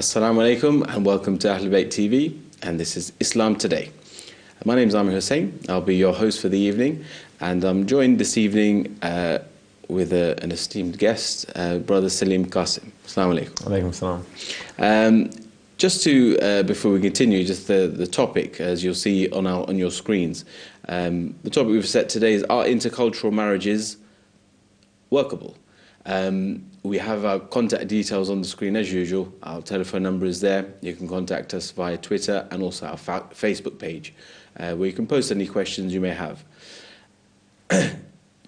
Assalamu alaikum and welcome to Ahlul Bayt TV, and this is Islam Today. My name is Amer Hussain. I'll be your host for the evening, and I'm joined this evening with an esteemed guest, Brother Salim Kassam. Assalamu alaikum. Alaikum salam. Just to, before we continue, just the topic, as you'll see on your screens. The topic we've set today is, are intercultural marriages workable? We have our contact details on the screen as usual. Our telephone number is there. You can contact us via Twitter and also our Facebook page, where you can post any questions you may have.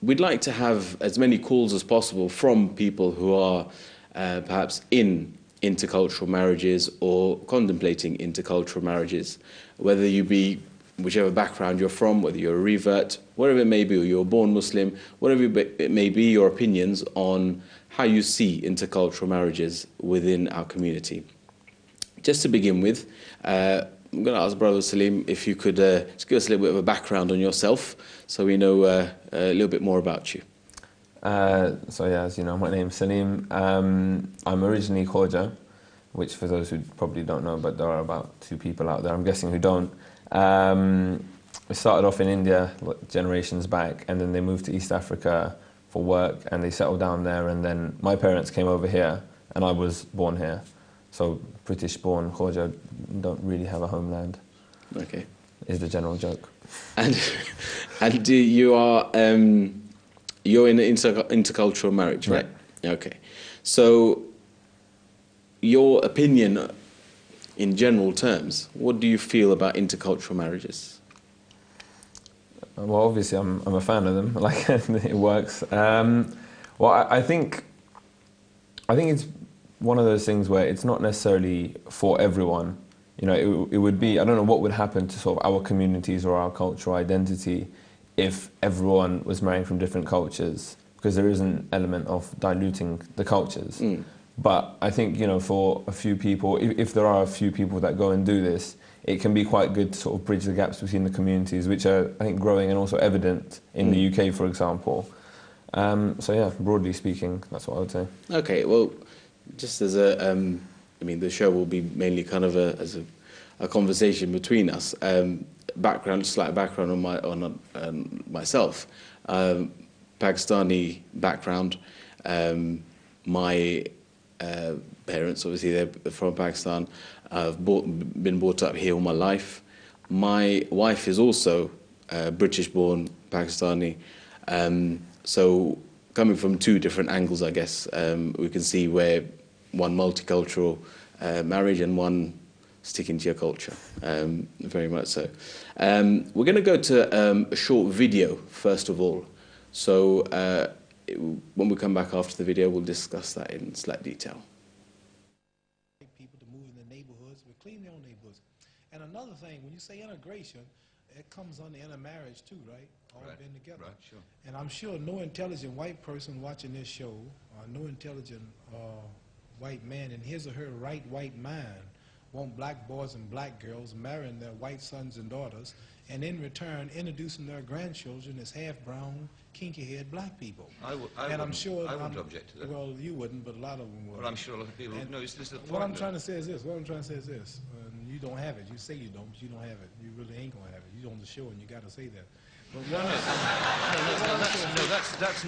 We'd like to have as many calls as possible from people who are perhaps in intercultural marriages or contemplating intercultural marriages, whether you be whichever background you're from, whether you're a revert, whatever it may be, or you're born Muslim, whatever it may be, your opinions on how you see intercultural marriages within our community. Just to begin with, I'm going to ask Brother Salim if you could just give us a little bit of a background on yourself so we know a little bit more about you. So yeah, as you know, my name's Salim. I'm originally Khoja, which for those who probably don't know, but there are about 2 people out there, I'm guessing, who don't. We started off in India generations back, and then they moved to East Africa for work, and they settled down there, and then my parents came over here, and I was born here. So British-born Khoja don't really have a homeland. Okay. Is the general joke. And you are you're in an intercultural marriage, right? Okay. So your opinion, in general terms, what do you feel about intercultural marriages? Well, obviously, I'm a fan of them. Like, it works. Well, I think it's one of those things where it's not necessarily for everyone. You know, it would be, I don't know what would happen to sort of our communities or our cultural identity if everyone was marrying from different cultures, because there is an element of diluting the cultures. But I think, you know, for a few people, if there are a few people that go and do this, it can be quite good to sort of bridge the gaps between the communities, which are, I think, growing and also evident in the UK, for example. So yeah, broadly speaking, that's what I would say. Okay, well, just as a, I mean, the show will be mainly kind of as a conversation between us. Slight background on myself. Pakistani background. My parents, obviously, they're from Pakistan. I've been brought up here all my life. My wife is also British-born Pakistani. So coming from 2 different angles, I guess, we can see where one multicultural marriage and one sticking to your culture, very much so. We're going to go to a short video, first of all. So when we come back after the video, we'll discuss that in slight detail. People to move in the neighborhoods, but clean their own neighborhoods. And another thing, when you say integration, it comes under intermarriage too, right? All been together. Right, sure. And I'm sure no intelligent white person watching this show, or no intelligent white man in his or her right white mind want black boys and black girls marrying their white sons and daughters, and in return introducing their grandchildren as half-brown, kinky-haired black people. I wouldn't object to that. Well, you wouldn't, but a lot of them would. Well, I'm sure a lot of people would. No, this is the point. What I'm trying to say is this. You don't have it. You say you don't, but you don't have it. You really ain't going to have it. You're on the show, and you got to say that. But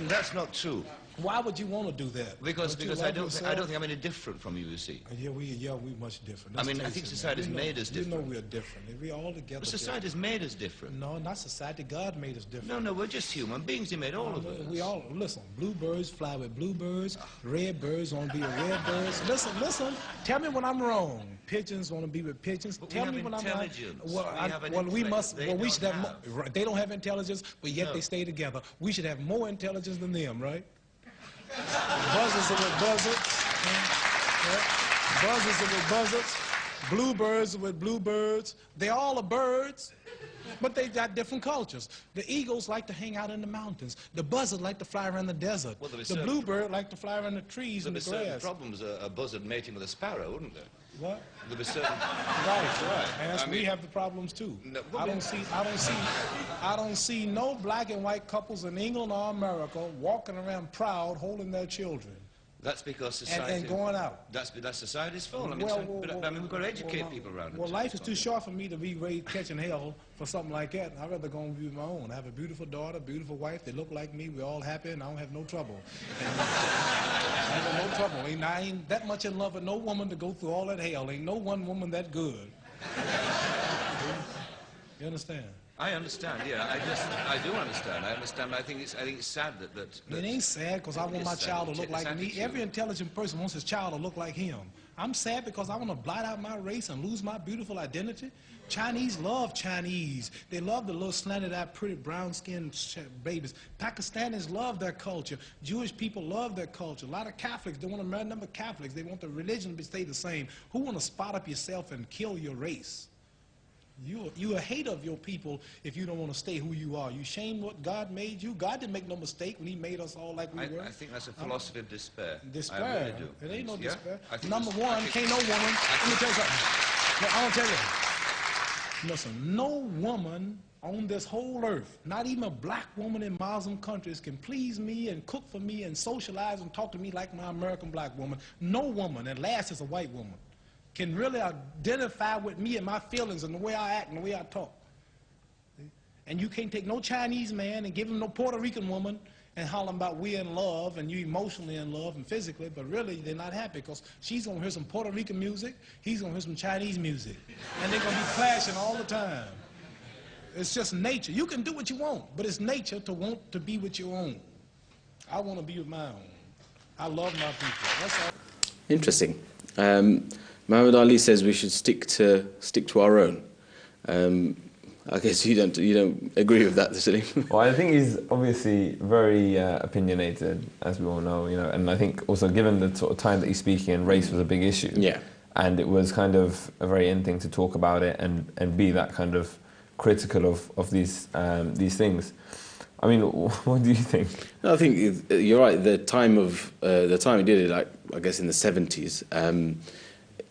that's not true. Why would you want to do that? Because I don't think I'm any different from you see. Yeah, we much different. I mean, I think society's made us different. You know we're different. We all together. But society's made us different. No, not society. God made us different. No, we're just human beings. He made all of us. We all, listen, bluebirds fly with bluebirds, red birds want to be with red birds. Listen, tell me when I'm wrong. Pigeons want to be with pigeons. But tell me when I'm wrong. We should have more. They don't have intelligence, but yet they stay together. We should have more intelligence than them, right? Buzzards are with buzzards. Buzzards are with buzzards. Bluebirds are with bluebirds. They all are birds, but they got different cultures. The eagles like to hang out in the mountains. The buzzard like to fly around the desert. Well, the bluebird like to fly around the trees and the grass. There'd be certain problems, a buzzard mating with a sparrow, wouldn't there? What? There'd be certain... Right. And we have the problems too. No, I don't see no black and white couples in England or America walking around proud holding their children. That's because society... And going out. That's society's fault. I mean, I mean, we've got to educate people around it. Well, life is too short for me to be raised catching hell for something like that. I'd rather go and be my own. I have a beautiful daughter, beautiful wife. They look like me. We're all happy, and I don't have no trouble. I have no trouble. I ain't that much in love with no woman to go through all that hell. Ain't no one woman that good. You understand? I understand, yeah. I do understand. I understand. I think it's sad that it ain't sad because I want my child to look like me. Every intelligent person wants his child to look like him. I'm sad because I want to blot out my race and lose my beautiful identity. Chinese love Chinese. They love the little slanted-eyed, pretty brown-skinned babies. Pakistanis love their culture. Jewish people love their culture. A lot of Catholics, they want to marry a number of Catholics. They want the religion to stay the same. Who want to spot up yourself and kill your race? You're a hater of your people if you don't want to stay who you are. You shame what God made you. God didn't make no mistake when he made us all like we were. I think that's a philosophy of despair. Despair? I really do. It ain't no despair. Number one, can't no woman. Let me tell you something. No, I want to tell you. Listen, no woman on this whole earth, not even a black woman in Muslim countries, can please me and cook for me and socialize and talk to me like my American black woman. No woman, at last, is a white woman, can really identify with me and my feelings and the way I act and the way I talk. And you can't take no Chinese man and give him no Puerto Rican woman and holler about we're in love and you emotionally in love and physically, but really they're not happy because she's going to hear some Puerto Rican music, he's going to hear some Chinese music, and they're going to be clashing all the time. It's just nature. You can do what you want, but it's nature to want to be with your own. I want to be with my own. I love my people. That's all. Interesting. Muhammad Ali says we should stick to our own. I guess you don't agree with that, Salim. Well, I think he's obviously very opinionated, as we all know, and I think also given the sort of time that he's speaking, and race was a big issue. Yeah. And it was kind of a very in thing to talk about it and be that kind of critical of these things. I mean, what do you think? No, I think you're right. The time he did it, like I guess in the 70s.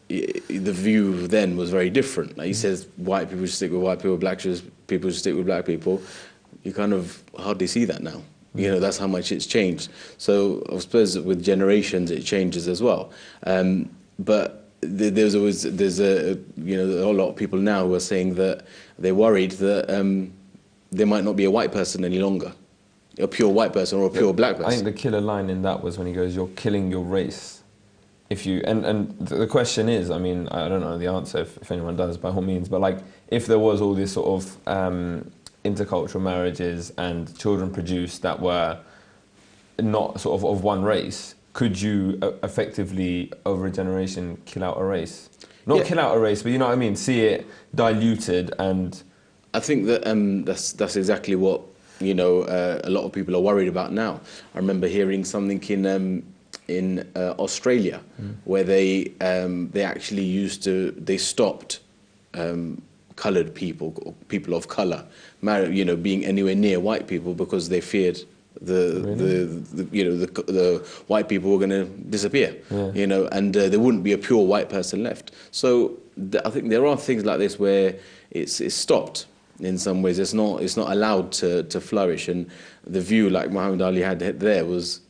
The view then was very different. Like he says, white people should stick with white people, black people should stick with black people. You kind of hardly see that now. That's how much it's changed. So I suppose that with generations it changes as well. But there's a lot of people now who are saying that they're worried that there might not be a white person any longer, a pure white person or a pure black person. I think the killer line in that was when he goes, "You're killing your race." If you and the question is, I mean, I don't know the answer if anyone does, by all means, but like if there was all this sort of intercultural marriages and children produced that were not sort of one race, could you effectively over a generation kill out a race? Not kill out a race, but you know what I mean, see it diluted. And I think that that's exactly what a lot of people are worried about now. I remember hearing something in Australia, where they actually they stopped coloured people, or people of colour, being anywhere near white people because they feared the white people were going to disappear, and there wouldn't be a pure white person left. So I think there are things like this where it's stopped in some ways. It's not allowed to flourish, and the view like Muhammad Ali had there was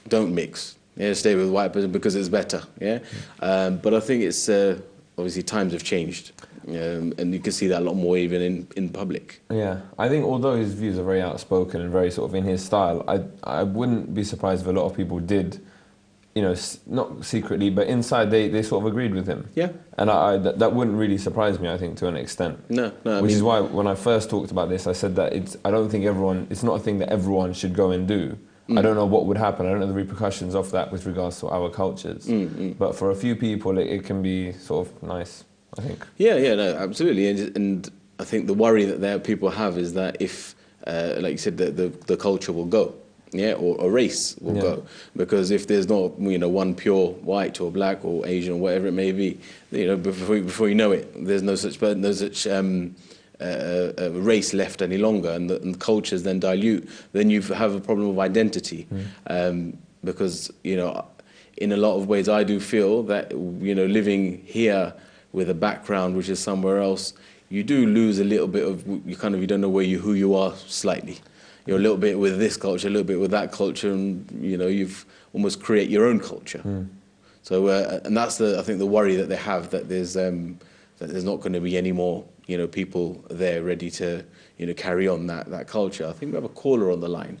don't mix. Yeah, stay with white person because it's better. Yeah, but I think it's obviously times have changed, and you can see that a lot more even in public. Yeah, I think although his views are very outspoken and very sort of in his style, I wouldn't be surprised if a lot of people did, not secretly, but inside they sort of agreed with him. Yeah, and that wouldn't really surprise me. I think to an extent. No. Which is why when I first talked about this, I said that I don't think it's not a thing that everyone should go and do. I don't know what would happen. I don't know the repercussions of that with regards to our cultures. But for a few people, it can be sort of nice, I think. Yeah, no, absolutely. And I think the worry that people have is that if, like you said, the culture will go, or a race will go. Because if there's not, one pure white or black or Asian or whatever it may be, before you know it, there's no such race left any longer, and the cultures then dilute, then you have a problem of identity. Because in a lot of ways I do feel that living here with a background which is somewhere else, you do lose a little bit of you don't know who you are slightly. you're a little bit with this culture, a little bit with that culture, and you've almost create your own culture. So and that's I think the worry that they have, that there's not going to be any more people there ready to carry on that culture. I think we have a caller on the line.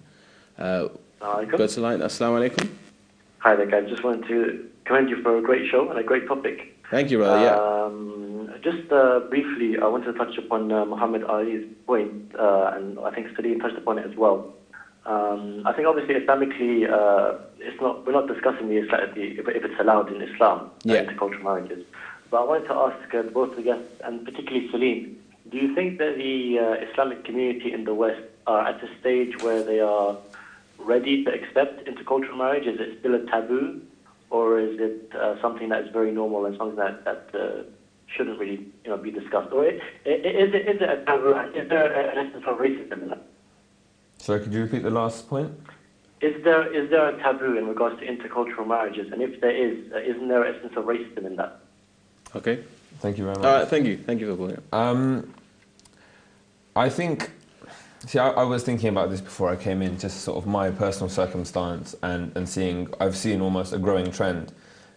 Go to line. Assalamu alaikum. Hi there, guys. Just wanted to commend you for a great show and a great topic. Thank you, brother. Yeah. Just briefly, I wanted to touch upon Muhammad Ali's point, and I think Salim touched upon it as well. I think obviously Islamically, we're not discussing if it's allowed in Islam, intercultural marriages. But I wanted to ask both the guests, and particularly Salim, do you think that the Islamic community in the West are at a stage where they are ready to accept intercultural marriage? Is it still a taboo, or is it something that is very normal and something that shouldn't really be discussed? Or is it a taboo? Is there an essence of racism in that? Sorry, could you repeat the last point? Is there a taboo in regards to intercultural marriages? And if there is, isn't there an essence of racism in that? Okay. Thank you very much. Thank you for calling. I think, I was thinking about this before I came in, just sort of my personal circumstance and I've seen almost a growing trend.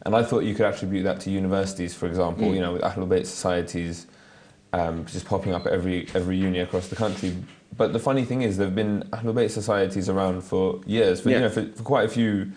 And I thought you could attribute that to universities, for example, with Ahlul Bayt societies just popping up every uni across the country. But the funny thing is, there have been Ahlul Bayt societies around for years, for quite a few,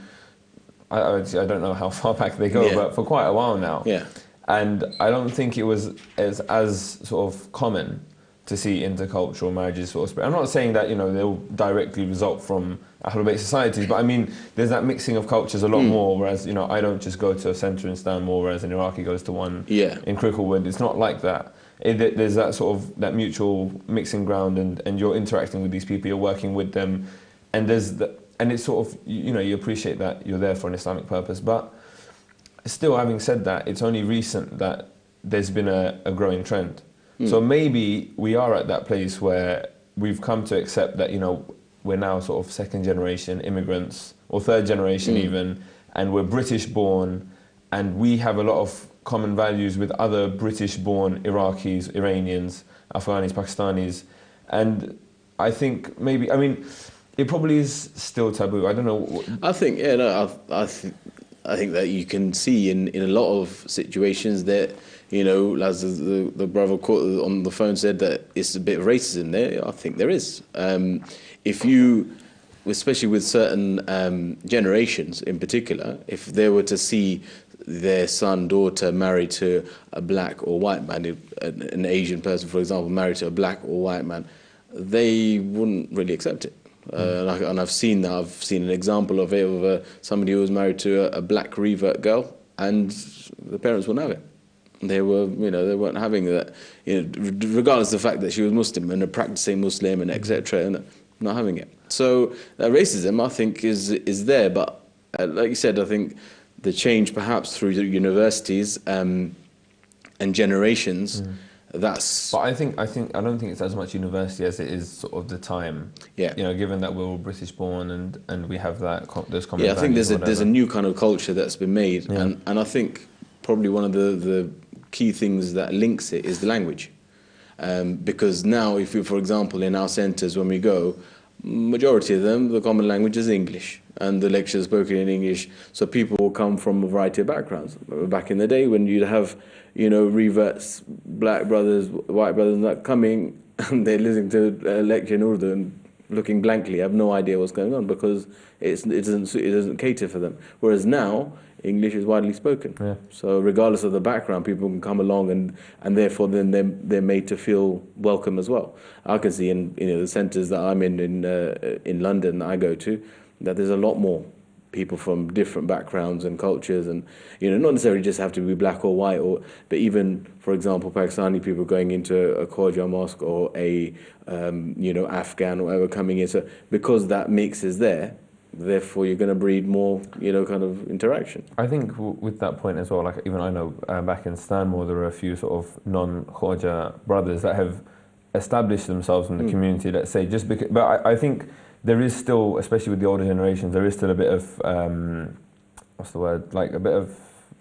I don't know how far back they go, but for quite a while now. Yeah. And I don't think it was as sort of common to see intercultural marriages sort of spread. I'm not saying that they'll directly result from Ahlul Bayt societies, but I mean there's that mixing of cultures a lot more. Whereas I don't just go to a centre in Stanmore, whereas an Iraqi goes to one in Cricklewood. It's not like that. There's that sort of that mutual mixing ground, and you're interacting with these people, you're working with them, and it's sort of you appreciate that you're there for an Islamic purpose. But still, having said that, it's only recent that there's been a growing trend. So maybe we are at that place where we've come to accept that we're now sort of second generation immigrants, or third generation even, and we're British born, and we have a lot of common values with other British born Iraqis, Iranians, Afghanis, Pakistanis. And I think maybe, it probably is still taboo. I don't know. I think, I think that you can see in a lot of situations that, as the brother on the phone said, that it's a bit of racism there. I think there is. If you, especially with certain generations in particular, if they were to see their son, daughter married to a black or white man, an Asian person, for example, married to a black or white man, they wouldn't really accept it. And I've seen that. I've seen an example of it, of somebody who was married to a black revert girl, and the parents wouldn't have it. They were, they weren't having that, regardless of the fact that she was Muslim and a practicing Muslim and etc., and not having it. So that racism, I think, is there. But like you said, I think the change perhaps through the universities and generations. That's. But I don't think it's as much university as it is sort of the time. Yeah. Given that we're all British born and we have those common. Yeah, I think there's a new kind of culture that's been made, and I think probably one of the key things that links it is the language, because now if you, for example, in our centres when we go, majority of them, the common language is English, and the lectures are spoken in English, so people will come from a variety of backgrounds. Back in the day when you'd have, reverts, black brothers, white brothers, that coming, and they're listening to a lecture in Urdu and looking blankly, have no idea what's going on, because it doesn't cater for them. Whereas now, English is widely spoken. Yeah. So regardless of the background, people can come along and therefore then they're made to feel welcome as well. I can see in the centres that I'm in London that I go to, that there's a lot more people from different backgrounds and cultures, and not necessarily just have to be black or white, but even, for example, Pakistani people going into a Khwaja mosque, or a Afghan or whatever coming in. So because that mix is there, therefore you're going to breed more kind of interaction. I think with that point as well, like even I know back in Stanmore there are a few sort of non-Khwaja brothers that have established themselves in the community, let's say, just because. But I think there is still, especially with the older generations, there is still a bit of what's the word? Like a bit of,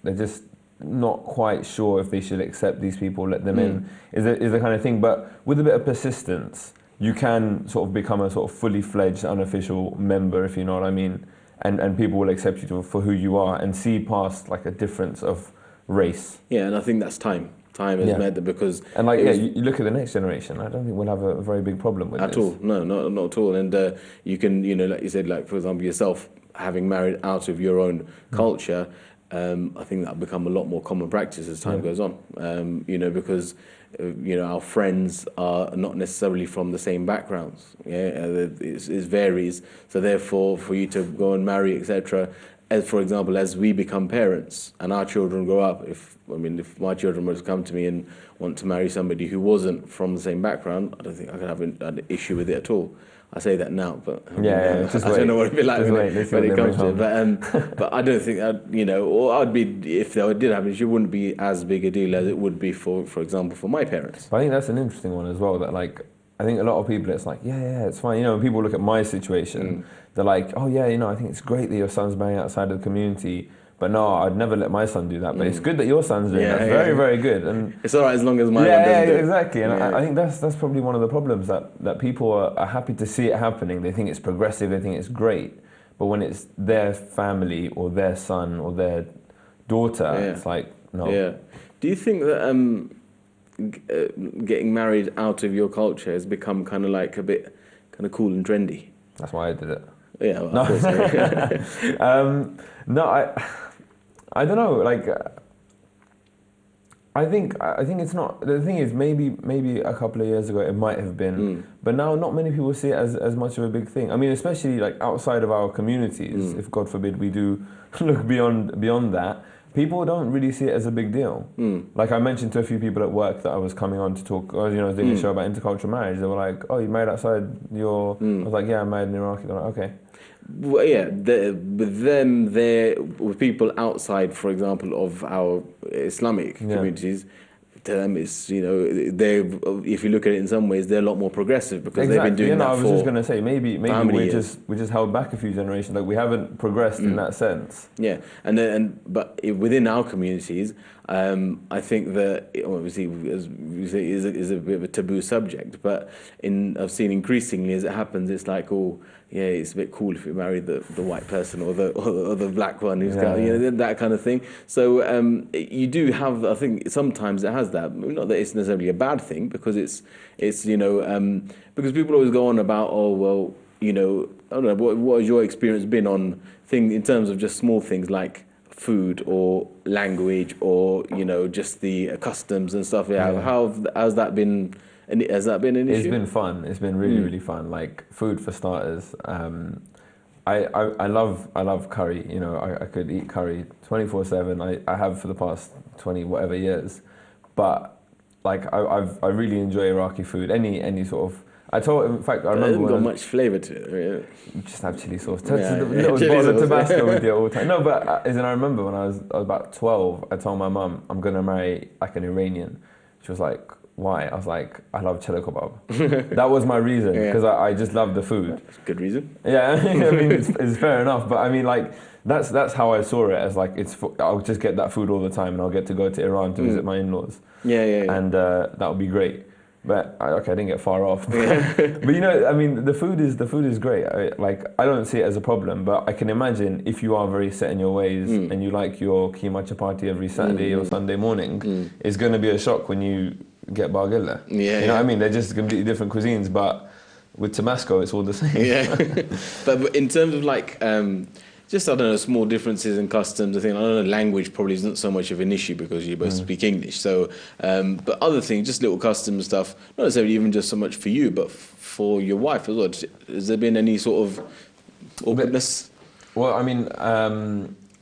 they're just not quite sure if they should accept these people, let them in. Is the kind of thing. But with a bit of persistence, you can sort of become a sort of fully fledged unofficial member, if you know what I mean, and people will accept you for who you are and see past like a difference of race. Yeah, and I think that's time. Time has meant that, because... And like, you look at the next generation, I don't think we'll have a very big problem with this. At all, no, not at all. And you can, you know, like you said, like for example, yourself having married out of your own culture, I think that'll become a lot more common practice as time goes on. You know, because you know, our friends are not necessarily from the same backgrounds. Yeah, it varies. So therefore, for you to go and marry, etc. As for example, as we become parents and our children grow up, if my children were to come to me and want to marry somebody who wasn't from the same background, I don't think I could have an issue with it at all. I say that now, but I don't know what it'd be like when it comes to it. But I don't think you know, or I'd be, if there did happen, it wouldn't be as big a deal as it would be for example, for my parents. I think that's an interesting one as well. That like, I think a lot of people, it's like, yeah, it's fine. You know, when people look at my situation, they're like, oh yeah, you know, I think it's great that your son's marrying outside of the community. But no, I'd never let my son do that. But it's good that your son's doing that. That's very, very good. And it's all right as long as my one doesn't do it. Exactly. And I think that's probably one of the problems, that people are happy to see it happening. They think it's progressive. They think it's great. But when it's their family or their son or their daughter, it's like, no. Yeah. Do you think that getting married out of your culture has become kind of like a bit kind of cool and trendy? That's why I did it. Yeah, well, of course. No, I don't know. Like, I think it's not. The thing is, maybe a couple of years ago it might have been, but now not many people see it as much of a big thing. I mean, especially like outside of our communities. If God forbid we do look beyond that, people don't really see it as a big deal. Like I mentioned to a few people at work that I was coming on to talk, or, you know, doing a show about intercultural marriage. They were like, "Oh, you married outside your?" I was like, "Yeah, I'm married in Iraq." They're like, "Okay." Well, yeah, with them, with people outside, for example, of our Islamic communities, to them it's, you know, if you look at it in some ways, they're a lot more progressive because they've been doing that for I was just going to say, maybe we just held back a few generations, like we haven't progressed in that sense. Yeah, but within our communities, I think that obviously, as you say, is a bit of a taboo subject. But I've seen increasingly as it happens, it's like, oh, yeah, it's a bit cool if you marry the white person or the black one who's got, you know, that kind of thing. So you do have, I think sometimes it has that. Not that it's necessarily a bad thing, because it's you know, because people always go on about, oh well, you know, I don't know, what has your experience been on in terms of just small things like food or language or, you know, just the customs and stuff. How's that been? Has that been an issue? It's been fun. It's been really, really fun. Like food for starters. I love curry. You know, I could eat curry 24/7. I have for the past 20 whatever years. But like I really enjoy Iraqi food. Any sort of. In fact, I remember. It hasn't got much flavour to it. Really. You just have chili sauce. A little bottle of Tabasco with you all the time. No, but I remember when I was about 12, I told my mum I'm gonna marry like an Iranian. She was like, why? I was like, I love chili kebab. That was my reason, because I just love the food. That's a good reason. Yeah, I mean, it's fair enough. But I mean, like, that's how I saw it, as like, I'll just get that food all the time and I'll get to go to Iran to visit my in-laws. Yeah. And that would be great. But I didn't get far off. But you know, I mean, the food is great. I don't see it as a problem, but I can imagine if you are very set in your ways and you like your keema chapati every Saturday or Sunday morning, it's going to be a shock when you get bargilla. You know what I mean? They're just completely different cuisines, but with Tabasco, it's all the same. Yeah. But in terms of like, just, I don't know, small differences in customs, I think, I don't know, language probably isn't so much of an issue because you both speak English. So, but other things, just little customs stuff, not necessarily even just so much for you, but for your wife as well. Has there been any sort of awkwardness? Well, I mean,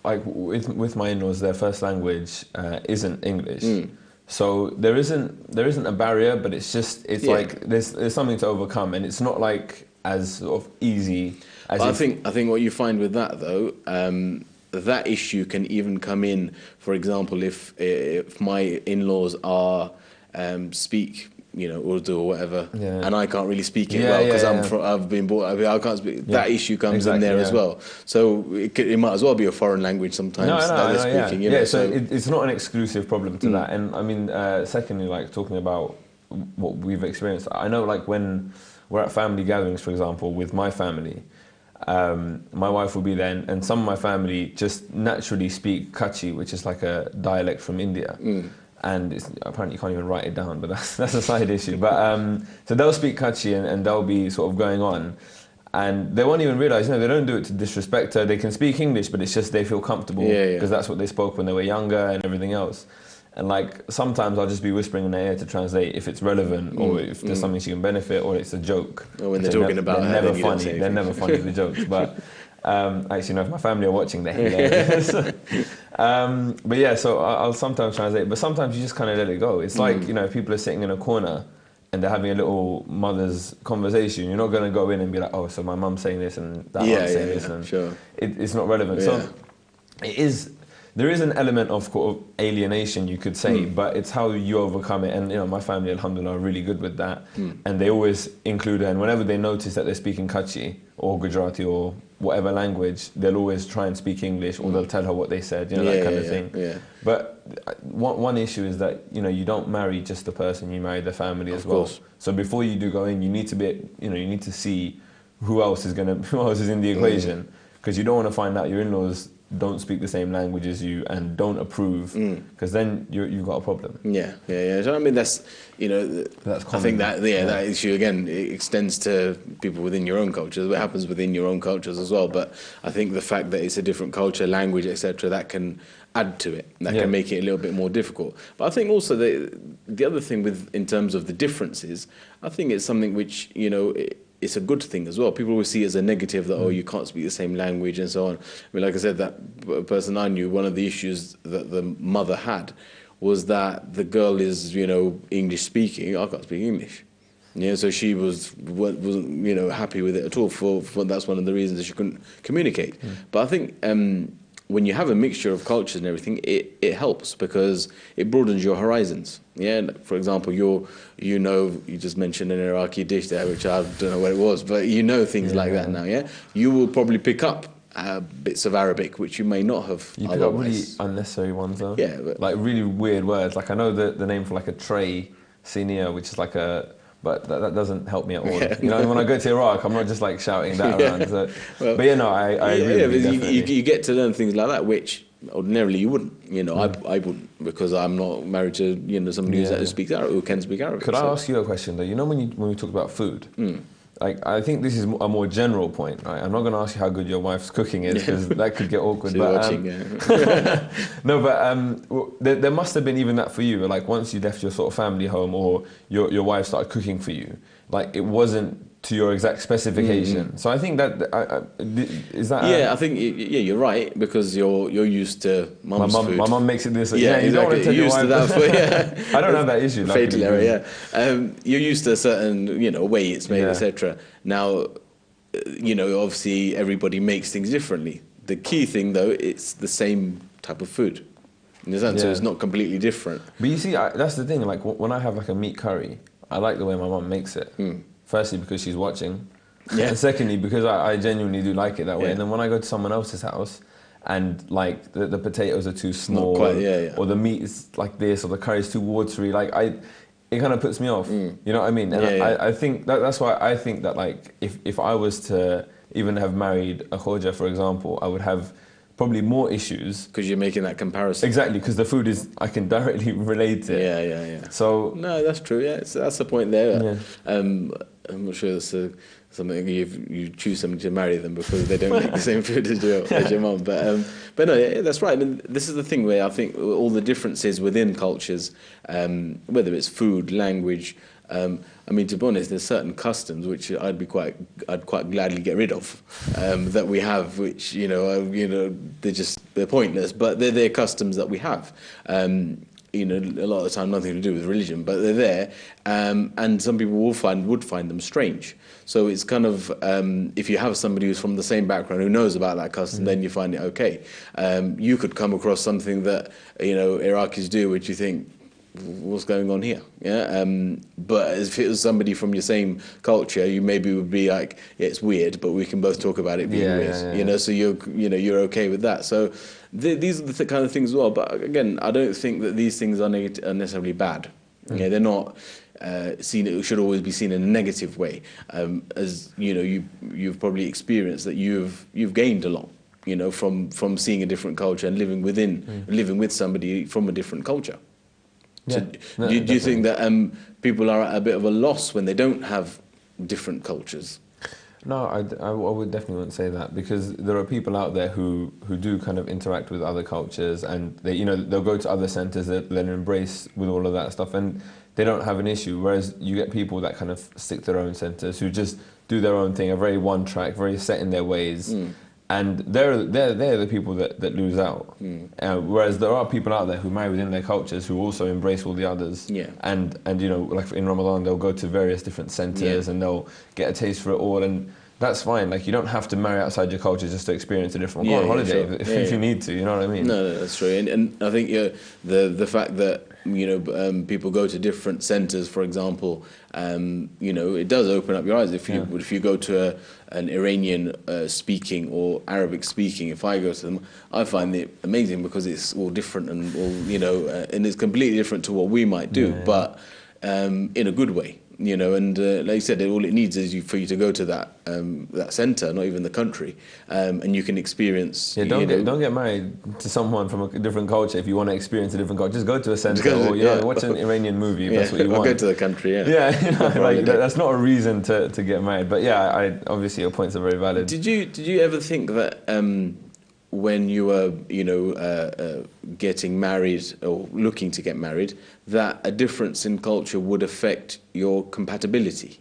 like with my in-laws, their first language isn't English. So there isn't a barrier, but it's like there's something to overcome, and it's not like as sort of easy as I think what you find with that though, that issue can even come in, for example, if my in-laws are speak, you know, Urdu or whatever, and I can't really speak it well because I've been brought. I can't speak. That issue comes in there as well. So it might as well be a foreign language sometimes that they're speaking. Yeah, so it's not an exclusive problem to that. And I mean, secondly, like talking about what we've experienced, I know like when we're at family gatherings, for example, with my family. My wife will be there, and some of my family just naturally speak Kutchi, which is like a dialect from India. And apparently you can't even write it down, but that's a side issue. But so they'll speak Kutchi, and they'll be sort of going on, and they won't even realise, they don't do it to disrespect her. They can speak English, but it's just they feel comfortable because that's what they spoke when they were younger and everything else. And like sometimes I'll just be whispering in her ear to translate if it's relevant or if there's something she can benefit, or it's a joke. Or when they're talking about her, never funny. They're never funny, the jokes. But actually, no, if my family are watching, they're hilarious. But yeah, so I'll sometimes translate, but sometimes you just kind of let it go. It's like, if people are sitting in a corner and they're having a little mother's conversation, you're not going to go in and be like, oh, so my mum's saying this and that aunt's saying this, and sure. It's not relevant. So there is an element of alienation, you could say, but it's how you overcome it. And my family, alhamdulillah, are really good with that. And they always include her, and whenever they notice that they're speaking Kutchi or Gujarati or whatever language, they'll always try and speak English, or they'll tell her what they said, that kind of thing. Yeah. But one issue is that you don't marry just the person, you marry the family as well. So before you do go in, you need to be, you need to see who else is in the equation, because you don't want to find out your in-laws don't speak the same language as you and don't approve, because then you've got a problem. So I mean, that's that's common. I think that that issue again, it extends to people within your own cultures. What happens within your own cultures as well. But I think the fact that it's a different culture, language, etc., that can add to it. That can make it a little bit more difficult. But I think also the other thing in terms of the differences, I think it's something which it's a good thing as well. People always see it as a negative that, you can't speak the same language and so on. I mean, like I said, that person I knew, one of the issues that the mother had was that the girl is, English speaking. I can't speak English. So she wasn't, happy with it at all. For that's one of the reasons that she couldn't communicate. But I think when you have a mixture of cultures and everything, it helps because it broadens your horizons. For example, you just mentioned an Iraqi dish there, which I don't know what it was, but things like that now. You will probably pick up bits of Arabic which you may not have. You pick up really unnecessary ones though. Like really weird words. Like I know the name for like a tray, senior, which is like a. But that doesn't help me at all. When I go to Iraq, I'm not just like shouting that around. So, but I agree with you, you get to learn things like that, which ordinarily you wouldn't. I wouldn't, because I'm not married to somebody who speaks Arabic, who can speak Arabic. Could I ask you a question though? When we talk about food, like I think this is a more general point. Right? I'm not going to ask you how good your wife's cooking is, because that could get awkward. There must have been even that for you. Like once you left your sort of family home, or your wife started cooking for you, like it wasn't to your exact specification. So I think that is that. I think you're right, because you're used to mum's food. My mum makes it this. You don't want to tell your wife. I don't have that issue. Fatal error. You're used to a certain way it's made, etc. Now, obviously everybody makes things differently. The key thing though, it's the same type of food. So it's not completely different. But you see, that's the thing. Like when I have like a meat curry, I like the way my mum makes it. Firstly, because she's watching, and secondly, because I genuinely do like it that way. And then when I go to someone else's house, and like the potatoes are too small, or the meat is like this, or the curry is too watery, like it kind of puts me off. You know what I mean? And I think that's why I think that like if I was to even have married a Khoja, for example, I would have probably more issues. Because you're making that comparison. Exactly, because the food is, I can directly relate to it. So no, that's true. That's the point there. I'm not sure that's something you choose somebody to marry them because they don't make the same food as your mum. But no, that's right. I mean, this is the thing where I think all the differences within cultures, whether it's food, language. I mean, to be honest, there's certain customs which I'd quite gladly get rid of that we have, which they're pointless, but they're customs that we have. A lot of the time nothing to do with religion, but they're there, and some people would find them strange. So it's kind of if you have somebody who's from the same background who knows about that custom, then you find it okay. You could come across something that Iraqis do, which you think, what's going on here? But if it was somebody from your same culture, you maybe would be like, it's weird, but we can both talk about it being weird. So you're okay with that. So these are the kind of things as well. But again, I don't think that these things are necessarily bad. Yeah, they're not seen. It should always be seen in a negative way. As you know, you've probably experienced that you've gained a lot. You know, from seeing a different culture and living with somebody from a different culture. Yeah, So no, do you think that people are at a bit of a loss when they don't have different cultures? No, I would definitely wouldn't say that, because there are people out there who do kind of interact with other cultures, and they, you know, they'll go to other centres that then embrace with all of that stuff, and they don't have an issue. Whereas you get people that kind of stick to their own centres, who just do their own thing, are very one track, very set in their ways. And they're the people that lose out. Whereas there are people out there who marry within their cultures who also embrace all the others. Yeah. And you know, like in Ramadan, they'll go to various different centres and they'll get a taste for it all. And that's fine. Like, you don't have to marry outside your culture just to experience a different one. Go on holiday if you need to. You know what I mean? No, that's true. And I think the fact that, you know, people go to different centres, for example, you know, it does open up your eyes. If you go to an Iranian speaking or Arabic speaking, if I go to them, I find it amazing because it's all different and all, you know, and it's completely different to what we might do, but in a good way. You know, and like you said, all it needs is for you to go to that centre, not even the country, and you can experience. Yeah, don't get married to someone from a different culture if you want to experience a different culture. Just go to a centre, or watch an Iranian movie if that's what you want. Or go to the country. Yeah, you know, like, that's not a reason to get married. But yeah, obviously your points are very valid. Did you ever think that when you were, you know, getting married or looking to get married, that a difference in culture would affect your compatibility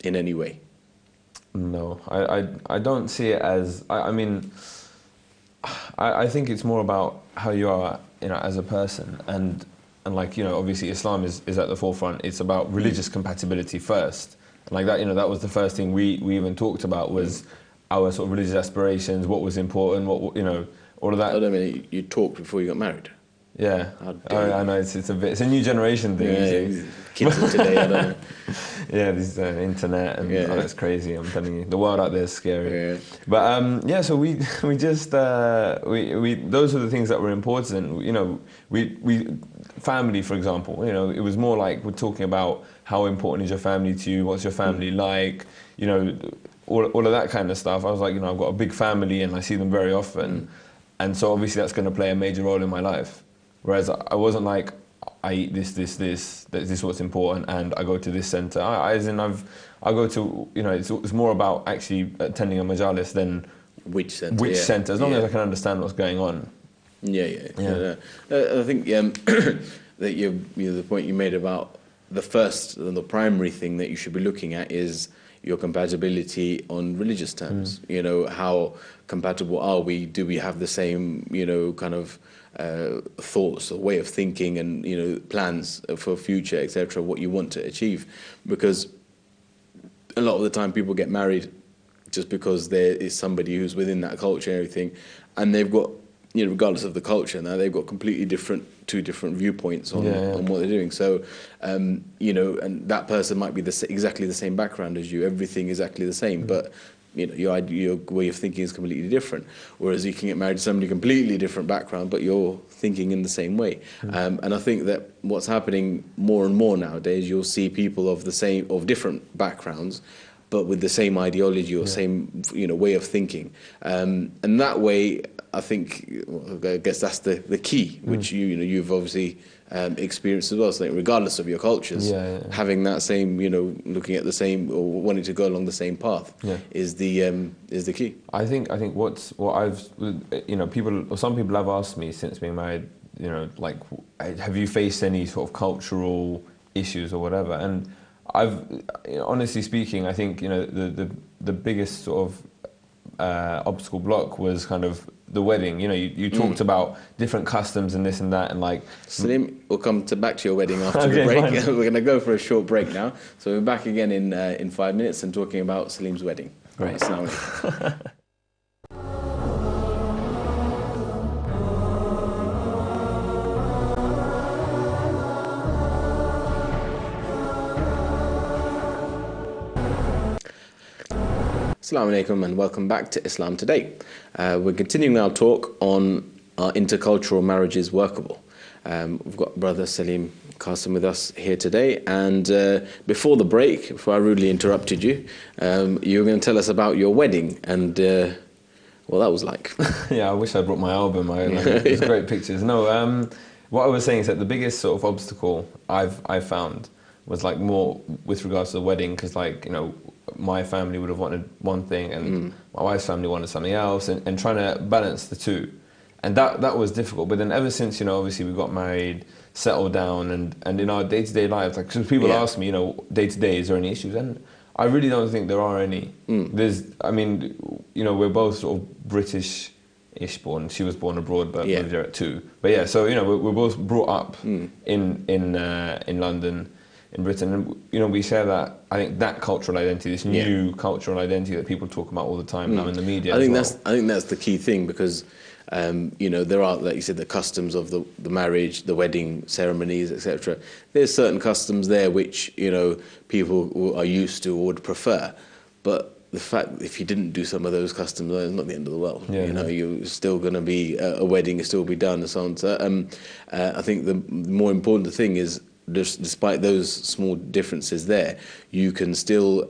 in any way? No, I don't see it as, I mean, I think it's more about how you are, you know, as a person, and like, you know, obviously Islam is at the forefront. It's about religious compatibility first. And like that, you know, that was the first thing we even talked about, was our sort of religious aspirations, what was important, what, you know, all of that. I mean, you talked before you got married. Yeah, I know it's a new generation thing. Yeah, kids of today, I don't know. Yeah, this internet and it's crazy. I'm telling you, the world out there is scary. Yeah. But yeah, so we just we those are the things that were important. You know, we family, for example. You know, it was more like we're talking about how important is your family to you, what's your family like. You know, all of that kind of stuff. I was like, you know, I've got a big family and I see them very often, and so obviously that's going to play a major role in my life. Whereas I wasn't like, I eat this is what's important, and I go to this centre. I go to, you know, it's more about actually attending a majalis than which centre. As long as I can understand what's going on. I think that the point you made about the first and the primary thing that you should be looking at is your compatibility on religious terms. You know, how compatible are we? Do we have the same, you know, kind of thoughts or way of thinking, and, you know, plans for future, etc., what you want to achieve? Because a lot of the time people get married just because there is somebody who's within that culture and everything, and they've got, you know, regardless of the culture now, they've got completely two different viewpoints on what they're doing. So, you know, and that person might be exactly the same background as you, everything exactly the same, but, you know, your way of thinking is completely different. Whereas you can get married to somebody completely different background, but you're thinking in the same way. And I think that what's happening more and more nowadays, you'll see people of different backgrounds, but with the same ideology or same, you know, way of thinking. And that way, I think, I guess that's the key, which you know, you've obviously experienced as well. So regardless of your cultures, having that same, you know, looking at the same or wanting to go along the same path is the key. I think what I've, you know, some people have asked me since being married, you know, like, have you faced any sort of cultural issues or whatever? And I've, you know, honestly speaking, I think, you know, the biggest sort of obstacle block was kind of the wedding. You know, you talked about different customs and this and that, and like, Salim, we'll come back to your wedding after the break. We're going to go for a short break now, so we're back again in 5 minutes and talking about Salim's wedding. Great. Assalamu alaikum. Assalamu alaikum and welcome back to Islam Today. We're continuing our talk on our intercultural marriages workable. We've got brother Salim Kassam with us here today, and before the break, before I rudely interrupted you, you were going to tell us about your wedding and what that was like. Yeah, I wish I brought my album. It's great pictures. No, what I was saying is that the biggest sort of obstacle I've found was like more with regards to the wedding, because like, you know, my family would have wanted one thing and my wife's family wanted something else, and trying to balance the two. And that was difficult. But then ever since, you know, obviously we got married, settled down, and in our day-to-day lives, like, because people ask me, you know, day-to-day, is there any issues? And I really don't think there are any. I mean, you know, we're both sort of British-ish born. She was born abroad, but moved here at 2. But yeah, so, you know, we're both brought up in London, in Britain, and, you know, we share that, I think, that cultural identity, this new cultural identity that people talk about all the time now in the media. I think that's the key thing, because you know, there are, like you said, the customs of the marriage, the wedding ceremonies, etc. There's certain customs there which, you know, people are used to or would prefer, but the fact if you didn't do some of those customs, it's not the end of the world. You know, you're still going to be a wedding, is still be done, and so on. So I think the more important thing is, despite those small differences there, you can still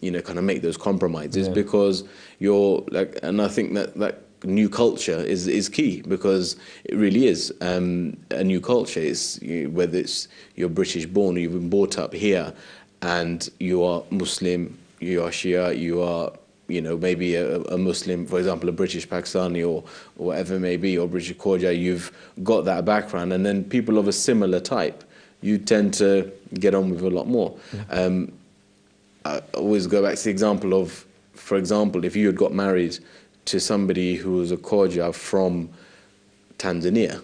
you know, kind of make those compromises, because you're like, and I think that new culture is key, because it really is a new culture. Is whether it's you're British born or you've been brought up here, and you are Muslim, you are Shia, you are, you know, maybe a Muslim, for example, a British Pakistani or whatever it may be, or British Khoja, you've got that background, and then people of a similar type, you tend to get on with a lot more. I always go back to the example of, for example, if you had got married to somebody who was a Khoja from Tanzania,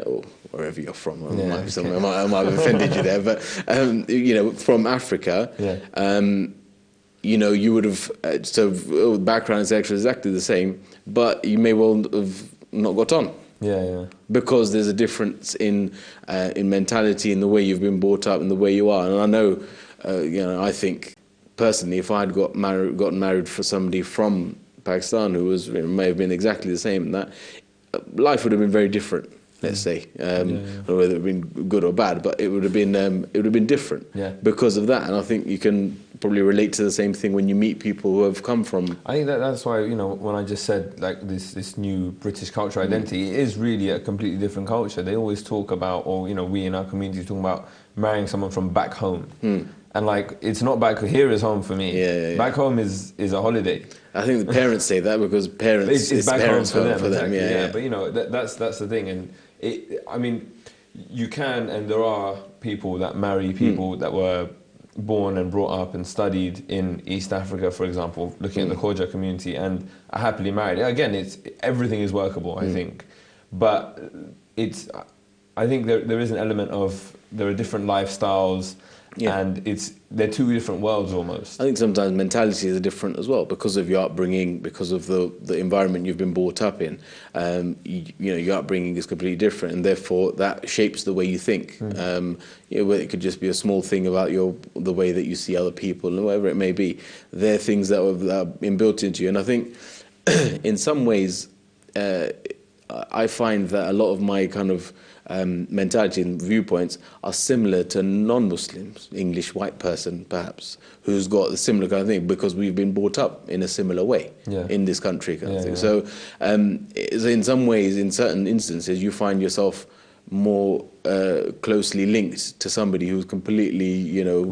or wherever you're from, I might have offended you there, but you know, from Africa, you know, you would have, so background, etc., exactly the same, but you may well have not got on. Because there's a difference in mentality, in the way you've been brought up, and the way you are. And I know, you know, I think personally, if I'd gotten married for somebody from Pakistan who was, may have been exactly the same, and that life would have been very different. Let's say, I don't know whether it would have been good or bad, but it would have been different because of that. And I think you can probably relate to the same thing when you meet people who have come from. I think that's why, you know, when I just said like this new British cultural identity, it is really a completely different culture. They always talk about, or you know, we in our community talking about marrying someone from back home, and like it's not back here is home for me. Back home is a holiday. I think the parents say that because parents it's back parents home for them. Exactly, But you know, that's the thing, and I mean, you can, and there are people that marry people that were born and brought up and studied in East Africa, for example, looking at the Khoja community, and are happily married. Again, everything is workable, I think, but I think there is an element of, there are different lifestyles, and they're two different worlds almost. I think sometimes mentalities are different as well, because of your upbringing, because of the environment you've been brought up in. You know, your upbringing is completely different, and therefore that shapes the way you think. You know, it could just be a small thing about the way that you see other people, and whatever it may be. They're things that have been built into you, and I think in some ways I find that a lot of my kind of mentality and viewpoints are similar to non-Muslims, English white person perhaps, who's got a similar kind of thing, because we've been brought up in a similar way in this country kind of thing. So in some ways, in certain instances, you find yourself more closely linked to somebody who's completely, you know,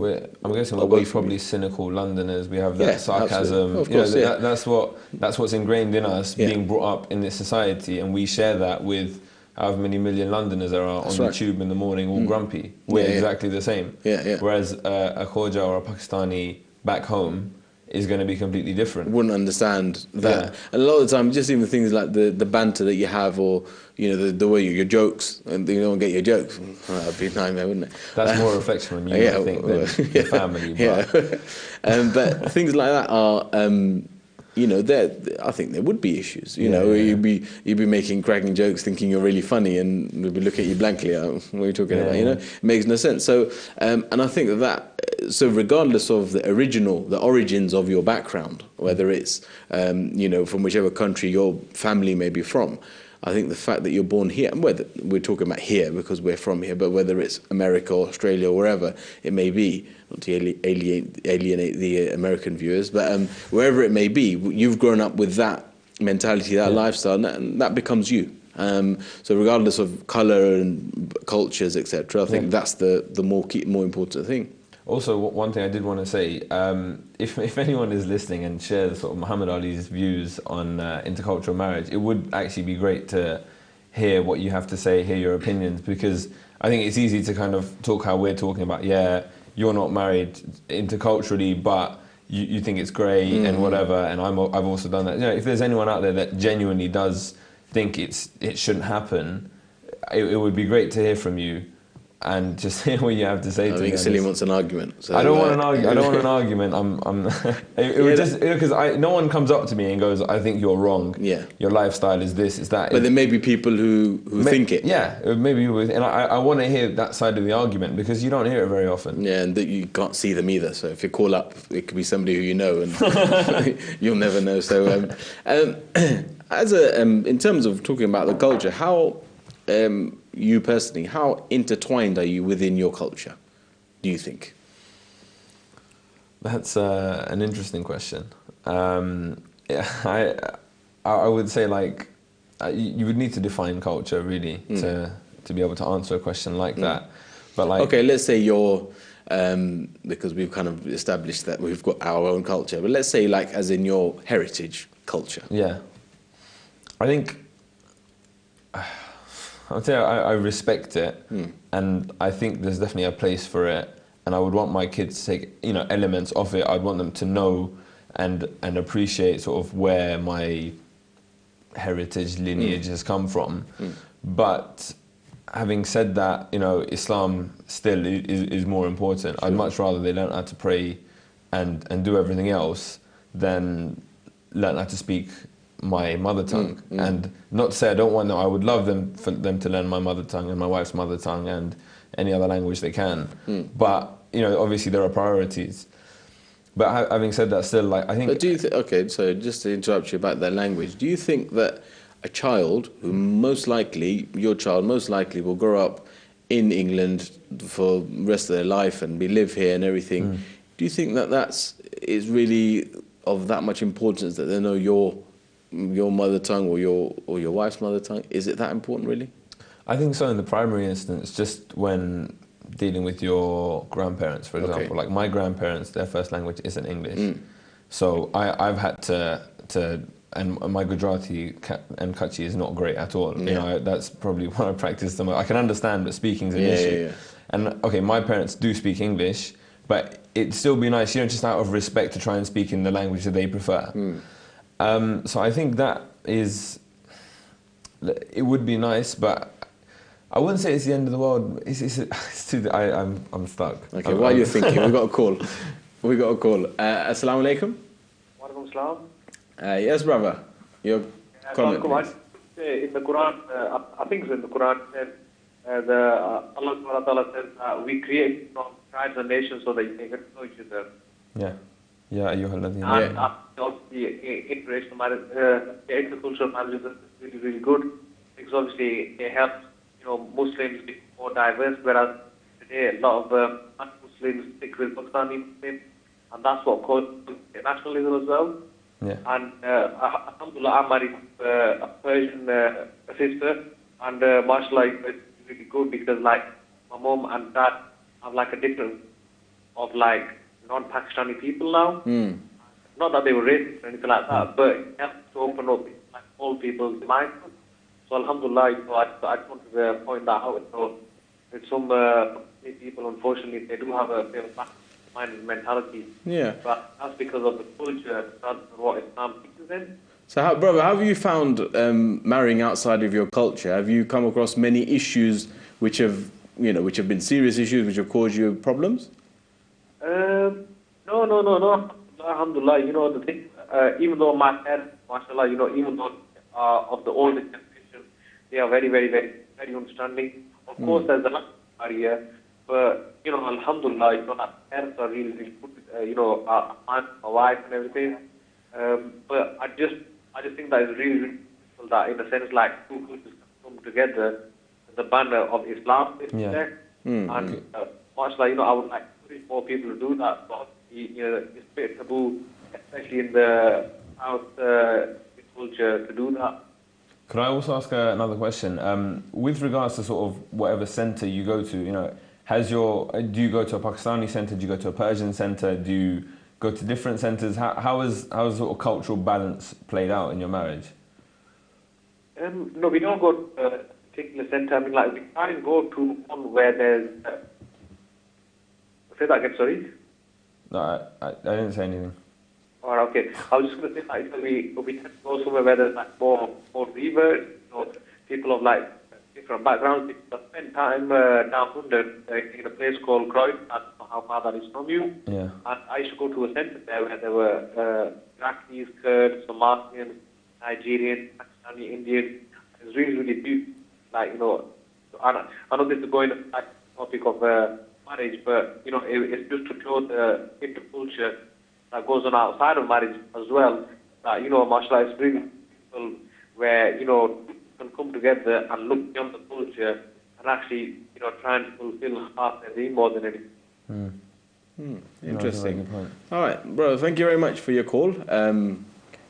I'm guessing we're both probably cynical Londoners. We have that sarcasm. Of course, you know, that's what's ingrained in us, being brought up in this society, and we share that with however many million Londoners there are on the tube in the morning, all grumpy. We're exactly the same. Whereas a Khoja or a Pakistani back home is going to be completely different. Wouldn't understand that. And a lot of the time, just even things like the banter that you have, or you know, the way your jokes, and you don't get your jokes. That'd be a nightmare, wouldn't it? That's more a reflection on you, I think, than the family. But. But things like that are. You know, I think there would be issues. You know, you'd be cracking jokes, thinking you're really funny, and we'd be looking at you blankly. What are you talking about? You know, it makes no sense. So, and I think that so regardless of the origins of your background, whether it's from whichever country your family may be from, I think the fact that you're born here, and whether we're talking about here because we're from here, but whether it's America or Australia or wherever it may be, not to alienate the American viewers, but wherever it may be, you've grown up with that mentality, that lifestyle, and that becomes you. So regardless of colour and cultures, etc., I think that's the more important thing. Also, one thing I did want to say, if anyone is listening and shares sort of Muhammad Ali's views on intercultural marriage, it would actually be great to hear what you have to say, hear your opinions, because I think it's easy to kind of talk how we're talking about, you're not married interculturally, but you think it's great and whatever, and I've also done that. If there's anyone out there that genuinely does think it shouldn't happen, it would be great to hear from you and just hear what you have to say. I think Salim wants an argument. So I don't want an argument. I don't want an argument. Just because no one comes up to me and goes, "I think you're wrong. Yeah, your lifestyle is this, is that." But there may be people who think it. Yeah, maybe. And I want to hear that side of the argument because you don't hear it very often. Yeah, and that you can't see them either. So if you call up, it could be somebody who you know, and you'll never know. So, in terms of talking about the culture, how you personally, how intertwined are you within your culture, do you think? That's an interesting question. I would say you would need to define culture really to be able to answer a question like that. But okay, let's say you're because we've kind of established that we've got our own culture, but let's say as in your heritage culture. Yeah, I think. I'd say I respect it, and I think there's definitely a place for it, and I would want my kids to take elements of it. I'd want them to know and appreciate sort of where my heritage lineage has come from. But having said that, Islam still is more important. Sure. I'd much rather they learn how to pray and do everything else than learn how to speak my mother tongue. And not to say I don't want them, I would love them for them to learn my mother tongue and my wife's mother tongue and any other language they can. But obviously there are priorities. But having said that, still I think. But do you okay? So just to interrupt you about that language, do you think that a child who your child most likely will grow up in England for the rest of their life and live here and everything, do you think that is really of that much importance that they know your mother tongue or your wife's mother tongue? Is it that important really? I think so in the primary instance, just when dealing with your grandparents, for example. Like my grandparents, their first language isn't English. So I've had to and my Gujarati and Kutchi is not great at all. That's probably what I practice the most. I can understand, but speaking's an issue. And okay, my parents do speak English, but it'd still be nice, just out of respect to try and speak in the language that they prefer. So I think it would be nice, but I wouldn't say it's the end of the world. I'm stuck. Okay, while you're thinking, we got a call. Assalamu alaikum. Walaikum salam. Yes, brother. Your comment. In the Quran, I think it's in the Quran, Allah subhanahu wa ta'ala says we create tribes and nations so that you can get to know each other. Yeah. Yeah, and obviously, interracial marriage, intercultural marriage is really, really good because obviously it helps, Muslims be more diverse, whereas today a lot of non-Muslims stick with Pakistani Muslims, and that's what causes nationalism as well. Yeah. And alhamdulillah, I'm married a Persian sister, and mashallah, it's really good because my mom and dad have a different of non-Pakistani people now. Not that they were racist or anything like that, but it helps to open up all people's minds. So alhamdulillah, I just wanted to point that out. So with some people, unfortunately, they do have a bit of Pakistani mentality. Yeah. But that's because of the culture, that's what Islam teaches in. So, how have you found marrying outside of your culture? Have you come across many issues which have been serious issues which have caused you problems? No. Alhamdulillah, the thing, even though my parents, mashallah, even though of the older generation, they are very, very, very, very understanding. Of course, there's a lot of barrier, But, you know, alhamdulillah, you know, my parents are really, really good, you know, my wife and everything. But I just think that it's really, really beautiful that, in a sense, like, two cultures come together in the banner of Islam. Yeah. And much like, you know, I would like more people to do that, but, you know, it's a bit taboo, especially in the South culture, to do that. Could I also ask another question? With regards to sort of whatever centre you go to, you know, do you go to a Pakistani centre? Do you go to a Persian centre? Do you go to different centres? How is sort of cultural balance played out in your marriage? No, we don't go to a particular centre. I mean, like, we try and go to one where there's... say that again, sorry? No, I didn't say anything. All right, okay. I was just going to say, like, we tend to go somewhere where there's, like, more reverts, you know, people of, like, different backgrounds. People that spend time down under in a place called Croydon. I don't know how far that is from you. Yeah. And I used to go to a centre there where there were Iraqis, Kurds, Somalians, Nigerians, Pakistani, Indians. It's really, really beautiful. Like, you know, I know this is going to like topic of marriage, but, you know, it's just to show the interculture that goes on outside of marriage as well. That, you know, mashallah, it's really beautiful where, you know, can come together and look beyond the culture and actually, you know, try and fulfill heart and dream more than anything. Interesting. All right, bro, thank you very much for your call.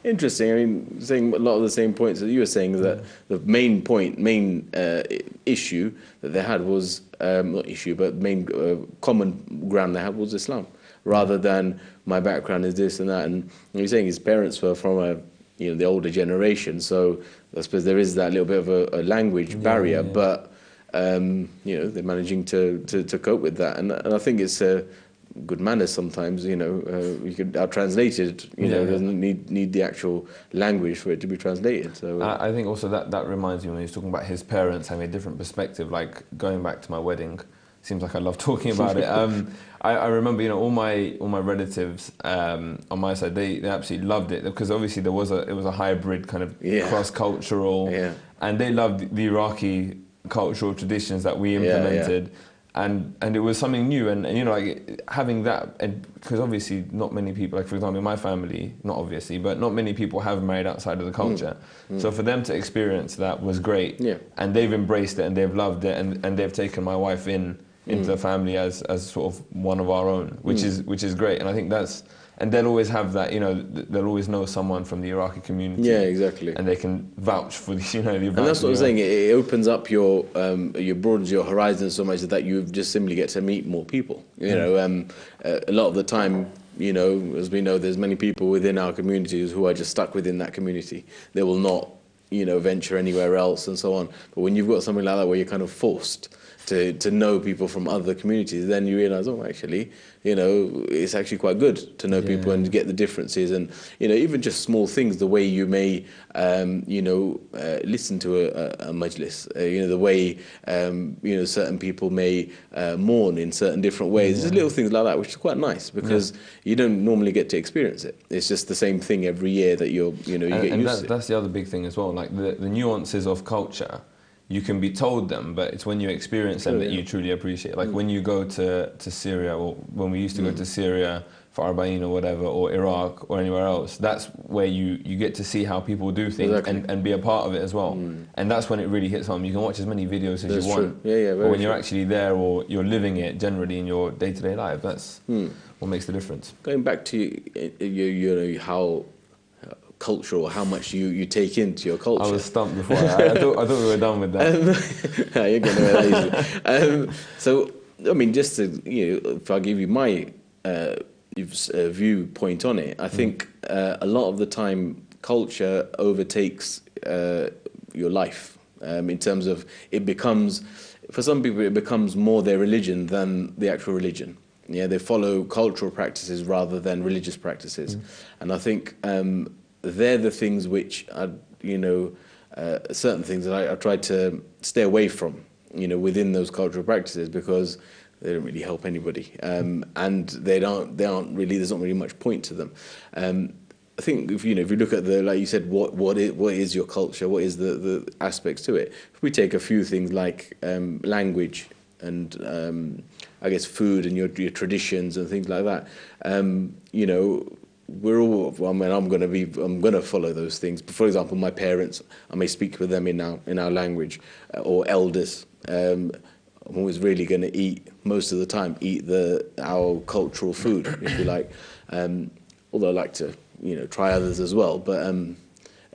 Interesting. I mean, saying a lot of the same points that you were saying, is that the main issue that they had was, not issue, but main common ground they had was Islam, rather than my background is this and that. And you're saying his parents were from the older generation, so I suppose there is that little bit of a language barrier, but you know, they're managing to cope with that, and I think it's good manners sometimes. You know, you could translate it. You know, it doesn't need the actual language for it to be translated. So I think also that reminds me when he's talking about his parents having a different perspective. Like going back to my wedding, seems like I love talking about it. I remember, you know, all my relatives on my side, they absolutely loved it, because obviously it was a hybrid kind of cross-cultural, and they loved the Iraqi cultural traditions that we implemented. And it was something new, and you know, like having that, and because obviously not many people, like for example in my family, not obviously, but not many people have married outside of the culture. So for them to experience that was great, and they've embraced it and they've loved it, and they've taken my wife into the family as sort of one of our own, which is great. And I think that's, and they'll always have that, you know, they'll always know someone from the Iraqi community. Yeah, exactly. And they can vouch for the, you know, the. And that's what I'm saying. It opens up your broadens your horizons so much that you just simply get to meet more people. You know, a lot of the time, you know, as we know, there's many people within our communities who are just stuck within that community. They will not, you know, venture anywhere else and so on. But when you've got something like that where you're kind of forced to know people from other communities, then you realise, oh, actually, you know, it's actually quite good to know people and get the differences, and you know, even just small things, the way you may, you know, listen to a majlis, you know, the way, you know, certain people may mourn in certain different ways. Just little things like that, which is quite nice, because you don't normally get to experience it. It's just the same thing every year that you get used to. That's the other big thing as well, like the nuances of culture. You can be told them, but it's when you experience them that you truly appreciate. Like when you go to Syria, or when we used to go to Syria for Arba'in or whatever, or Iraq or anywhere else, that's where you get to see how people do things and be a part of it as well. And that's when it really hits home. You can watch as many videos as you want. But when you're actually there, or you're living it generally in your day-to-day life, that's what makes the difference. Going back to you know, how cultural, how much you take into your culture. I was stumped before. I thought we were done with that. You're getting away that easily. So, I mean, just to, you know, if I give you my viewpoint on it, I think a lot of the time culture overtakes your life, in terms of it becomes, for some people, it becomes more their religion than the actual religion. Yeah, they follow cultural practices rather than religious practices, and I think they're the things which are, you know, certain things that I try to stay away from, you know, within those cultural practices, because they don't really help anybody, and they aren't really. There's not really much point to them. I think if you look at like you said, what is your culture? What is the aspects to it? If we take a few things like language and I guess, food and your traditions and things like that. You know, we're all. I mean, I'm going to follow those things. But for example, my parents, I may speak with them in our language, or elders. I'm always really going to eat most of the time our cultural food, if you like. Although I like to, you know, try others as well. But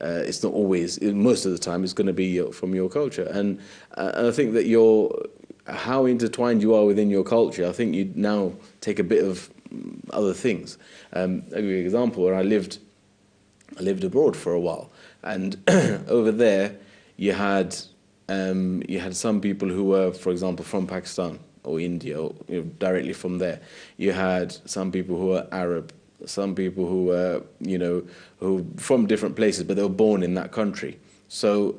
it's not always. Most of the time, it's going to be from your culture. And I think that how intertwined you are within your culture. I think you now take a bit of other things. I'll give you an example. Where I lived abroad for a while, and over there you had some people who were, for example, from Pakistan or India, or, you know, directly from there. You had some people who were Arab, some people who were, you know, who from different places, but they were born in that country. So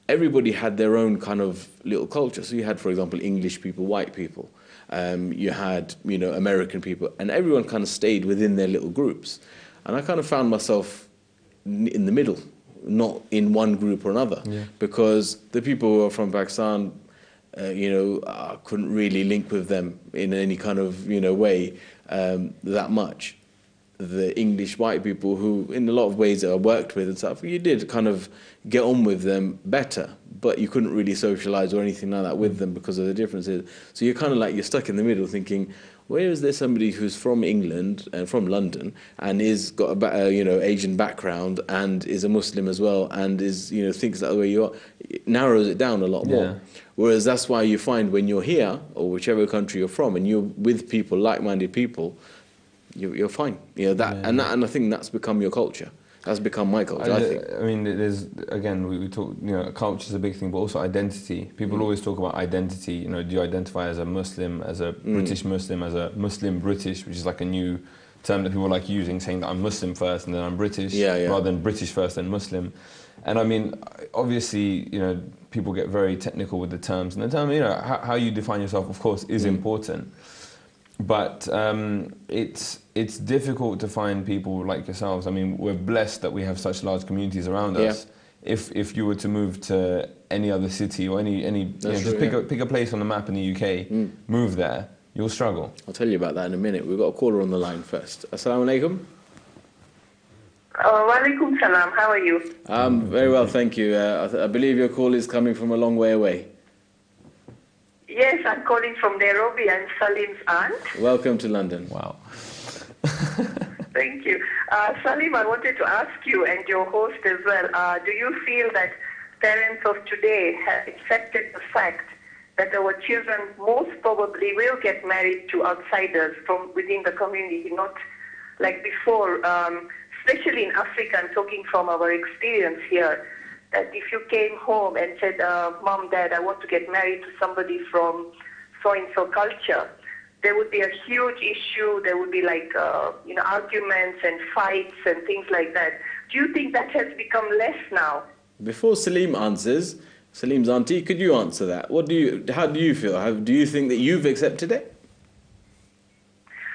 everybody had their own kind of little culture. So you had, for example, English people, white people. You had, you know, American people, and everyone kind of stayed within their little groups. And I kind of found myself in the middle, not in one group or another, because the people who are from Pakistan, you know, I couldn't really link with them in any kind of, you know, way that much. The English white people, who in a lot of ways that I worked with and stuff, you did kind of get on with them better, but you couldn't really socialize or anything like that with them because of the differences. So you're kind of like, you're stuck in the middle thinking, where is there somebody who's from England and from London and is got a you know, Asian background and is a Muslim as well and is, you know, thinks that the way you are? It narrows it down a lot more. Whereas that's why you find when you're here, or whichever country you're from, and you're with people, like-minded people, you're fine. You know, and I think that's become your culture. That's become my culture, I think. I mean, there's, again, we talk, you know, culture is a big thing, but also identity. People always talk about identity. You know, do you identify as a Muslim, as a British Muslim, as a Muslim British, which is like a new term that people like using, saying that I'm Muslim first and then I'm British, rather than British first and Muslim. And I mean, obviously, you know, people get very technical with the terms, and the term, you know, how you define yourself, of course, is important. But it's difficult to find people like yourselves. I mean, we're blessed that we have such large communities around us. If you were to move to any other city or any you know, just pick a place on the map in the UK, move there, you'll struggle. I'll tell you about that in a minute. We've got a caller on the line first. Assalamu alaikum. Wa alaikum salam. How are you? Very well, thank you. I believe your call is coming from a long way away. Yes, I'm calling from Nairobi. I'm Salim's aunt. Welcome to London. Wow. Thank you. Salim, I wanted to ask you and your host as well, do you feel that parents of today have accepted the fact that our children most probably will get married to outsiders from within the community, not like before, especially in Africa? I'm talking from our experience here, that if you came home and said, Mom, Dad, I want to get married to somebody from so-and-so culture, there would be a huge issue. There would be like, you know, arguments and fights and things like that. Do you think that has become less now? Before Salim answers, Salim's auntie, could you answer that? How do you feel? Do you think that you've accepted it?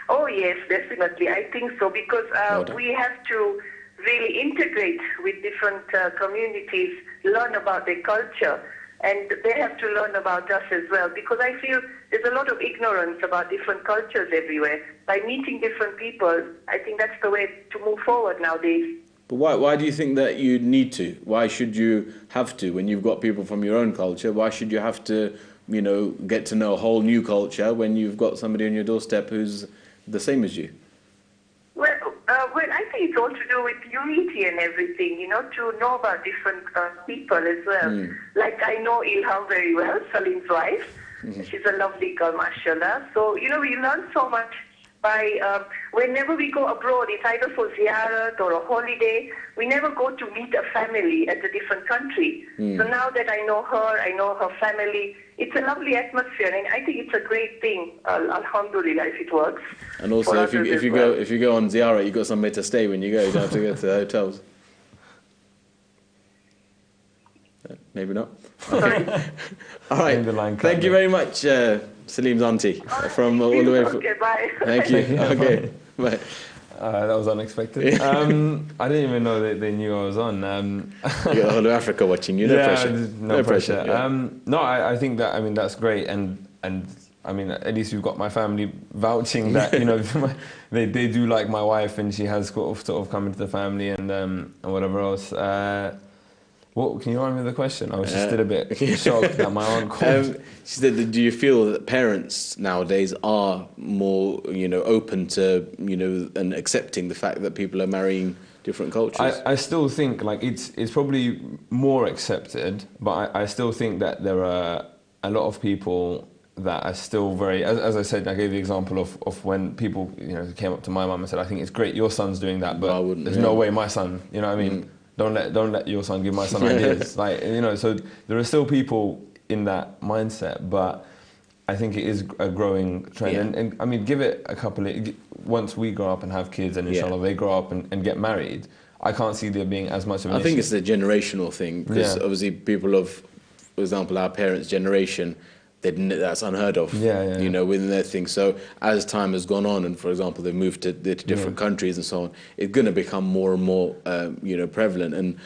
Oh, yes, definitely. I think so, because we have to really integrate with different communities, learn about their culture, and they have to learn about us as well, because I feel there's a lot of ignorance about different cultures everywhere. By meeting different people, I think that's the way to move forward nowadays. But why do you think that you need to? Why should you have to? When you've got people from your own culture, why should you have to, you know, get to know a whole new culture when you've got somebody on your doorstep who's the same as you? Well, I think it's all to do with unity and everything, you know, to know about different people as well. Like, I know Ilham very well, Salim's wife. She's a lovely girl, mashallah. So, you know, we learn so much by, whenever we go abroad, it's either for ziyarat or a holiday, we never go to meet a family at a different country. So now that I know her family, it's a lovely atmosphere, and I think it's a great thing, alhamdulillah, if it works. And also, if you go on ziyarah, you've got somewhere to stay when you go. You don't have to go to the hotels. Maybe not. Sorry? All right. Thank you very much, Salim's auntie, from all the way. Okay, bye. Thank you. Okay, bye. That was unexpected. I didn't even know that they knew I was on. You got whole of Africa watching you. No pressure. No pressure. Yeah. No, I think that, I mean, that's great, and I mean, at least we've got my family vouching that, you know, they do like my wife, and she has sort of come into the family, and whatever else. What, can you remind me of the question? I was just still a bit shocked that my aunt called. She said, do you feel that parents nowadays are more, you know, open to, you know, and accepting the fact that people are marrying different cultures? I still think like it's probably more accepted, but I still think that there are a lot of people that are still very, as I said, I gave the example of when people, you know, came up to my mum and said, I think it's great your son's doing that, but there's no way my son, you know what I mean? Don't let your son give my son ideas. Like, you know, so there are still people in that mindset, but I think it is a growing trend. And I mean, give it a couple of, once we grow up and have kids, and inshallah they grow up and get married, I can't see there being as much of an issue. I think it's a generational thing, because obviously people of, for example, our parents' generation, that's unheard of, you know, within their thing. So as time has gone on, and for example, they've moved to different countries and so on, it's going to become more and more, you know, prevalent. And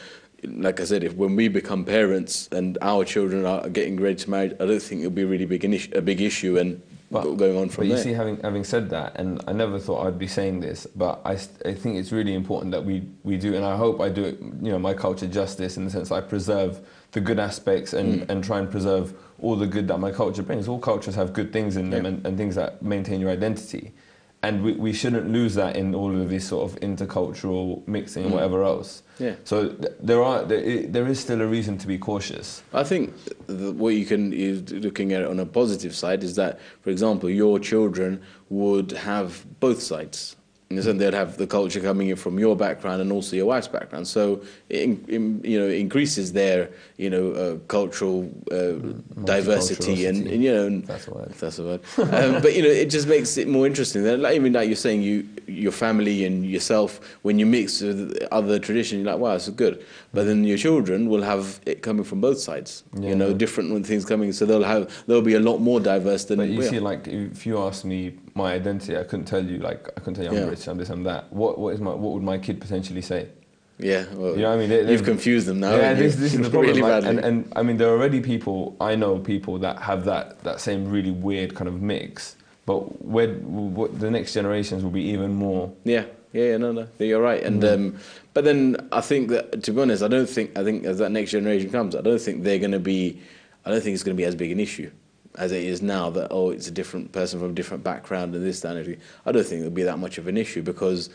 like I said, when we become parents and our children are getting ready to marry, I don't think it'll be really a big issue and going on from there. But you see, having said that, and I never thought I'd be saying this, but I think it's really important that we do, and I hope I do it, you know, my culture justice, in the sense I preserve the good aspects and try and preserve all the good that my culture brings. All cultures have good things in them and things that maintain your identity. And we shouldn't lose that in all of this sort of intercultural mixing and whatever else. Yeah. So there is still a reason to be cautious. I think what you're looking at it on a positive side is that, for example, your children would have both sides. In the sense they'd have the culture coming in from your background and also your wife's background. So it you know, increases their, you know, cultural diversity and you know, and that's a word. That's a word. But you know, it just makes it more interesting. Like, even like you're saying, your family and yourself, when you mix with other traditions, you're like, wow, this is good. But then your children will have it coming from both sides. You know, different things coming. So they'll be a lot more diverse than. But you see, like if you ask me my identity, I couldn't tell you I'm British, I'm this, I'm that. What would my kid potentially say? Yeah, well, you know what I mean? You've confused them now. Yeah, this is the problem. Really like, badly. and I mean, there are already people, I know people that have that same really weird kind of mix, but what the next generations will be even more. No, you're right. And but then I think that, to be honest, I think as that next generation comes, I don't think it's going to be as big an issue as it is now, that it's a different person from a different background and this, that, and everything. I don't think it'll be that much of an issue it's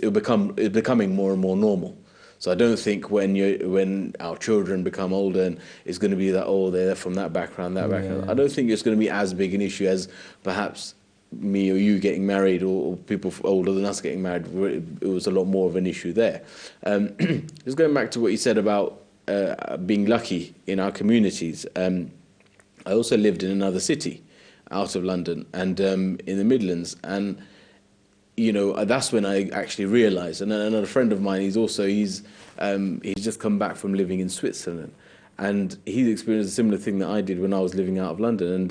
becoming more and more normal. So I don't think when our children become older, and it's going to be that they're from that background. I don't think it's going to be as big an issue as perhaps me or you getting married, or people older than us getting married. It was a lot more of an issue there. Just going back to what you said about being lucky in our communities. I also lived in another city out of London, and in the Midlands, and you know, that's when I actually realised. And another friend of mine, he's just come back from living in Switzerland, and he's experienced a similar thing that I did when I was living out of London,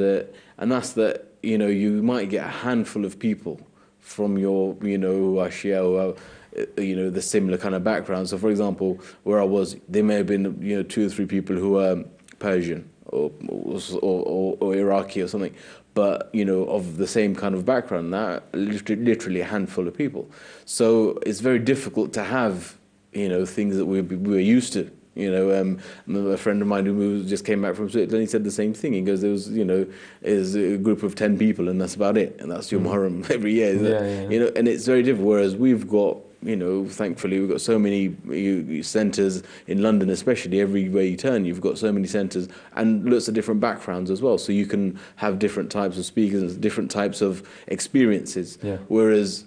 and that's that, you know, you might get a handful of people from your, you know, who are Shia, or you know, the similar kind of background. So for example, where I was, there may have been, you know, 2 or 3 people who are Persian or Iraqi or something, but you know, of the same kind of background. That literally a handful of people. So it's very difficult to have, you know, things that we're used to. You know, a friend of mine who just came back from Switzerland, he said the same thing. He goes, there was, you know, is a group of 10 people, and that's about it, and that's your Muharram every year. You know, and it's very different. Whereas we've got, you know, thankfully we've got so many centres in London, especially. Everywhere you turn, you've got so many centres and lots of different backgrounds as well. So you can have different types of speakers and different types of experiences. Whereas,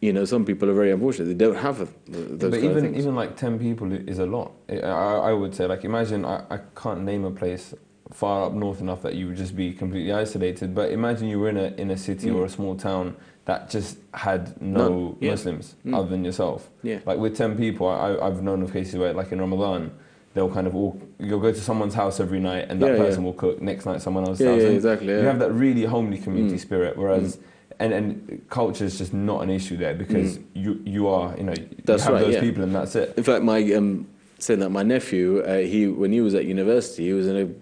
you know, some people are very unfortunate. They don't have those But kind of things. even like 10 people is a lot. I would say, like, imagine, I can't name a place far up north enough that you would just be completely isolated. But imagine you were in a city or a small town that just had no Muslims other than yourself. Like with 10 people, I've known of cases where, like in Ramadan, they'll kind of you'll go to someone's house every night, and that person will cook. Next night, someone else's house. Exactly. You have that really homely community spirit, whereas. And culture is just not an issue there, because you are, you know, you have those people, and that's it. In fact, saying that, my nephew, when he was at university, he was in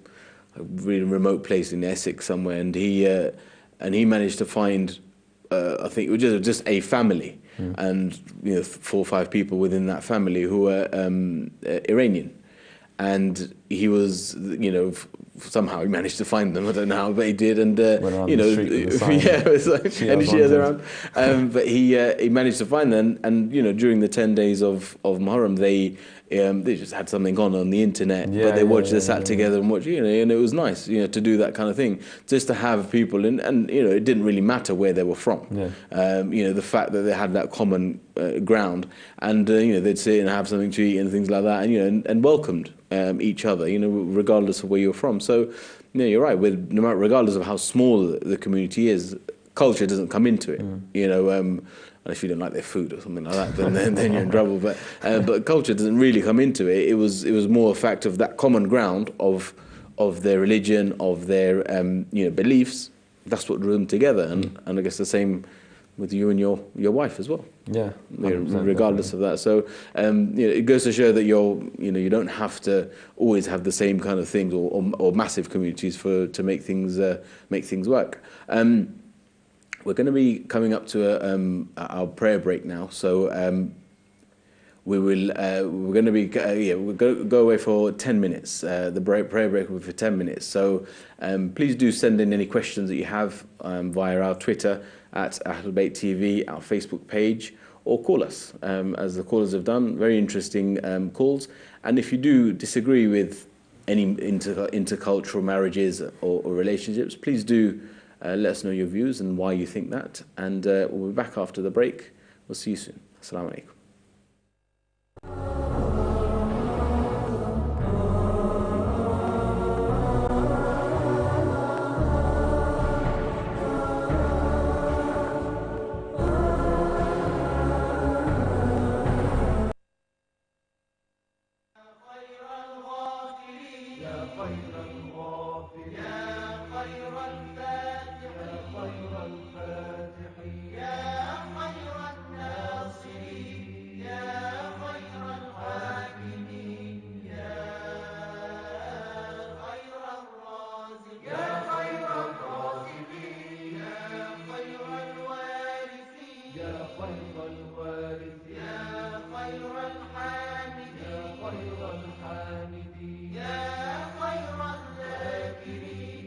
a really remote place in Essex somewhere, and he managed to find, I think it was just a family, and 4 or 5 people within that family who were Iranian, and he was, somehow he managed to find them. I don't know how, but he did, and yeah, it was like, and she was around. But he managed to find them, and during the 10 days of Muharram, they just had something on the internet, but they sat together and watched, and it was nice, to do that kind of thing, just to have people, and it didn't really matter where they were from. The fact that they had that common ground, and they'd sit and have something to eat and things like that, and welcomed each other, regardless of where you're from. So, you're right. Regardless of how small the community is, culture doesn't come into it. Unless you don't like their food or something like that, then you're in trouble. But culture doesn't really come into it. It was more a fact of that common ground of their religion, of their beliefs. That's what drew them together, and I guess the same with you and your wife as well. Yeah, regardless of that. So it goes to show that you don't have to always have the same kind of things or massive communities to make things work. We're going to be coming up to our prayer break now. So we're going to be we'll go away for 10 minutes. The prayer break will be for 10 minutes. So please do send in any questions that you have via our Twitter at Ahlul Bayt TV, our Facebook page, or call us, as the callers have done. Very interesting calls. And if you do disagree with any intercultural marriages or relationships, please do let us know your views and why you think that. And we'll be back after the break. We'll see you soon. Assalamu alaikum. يا خير الذاكرين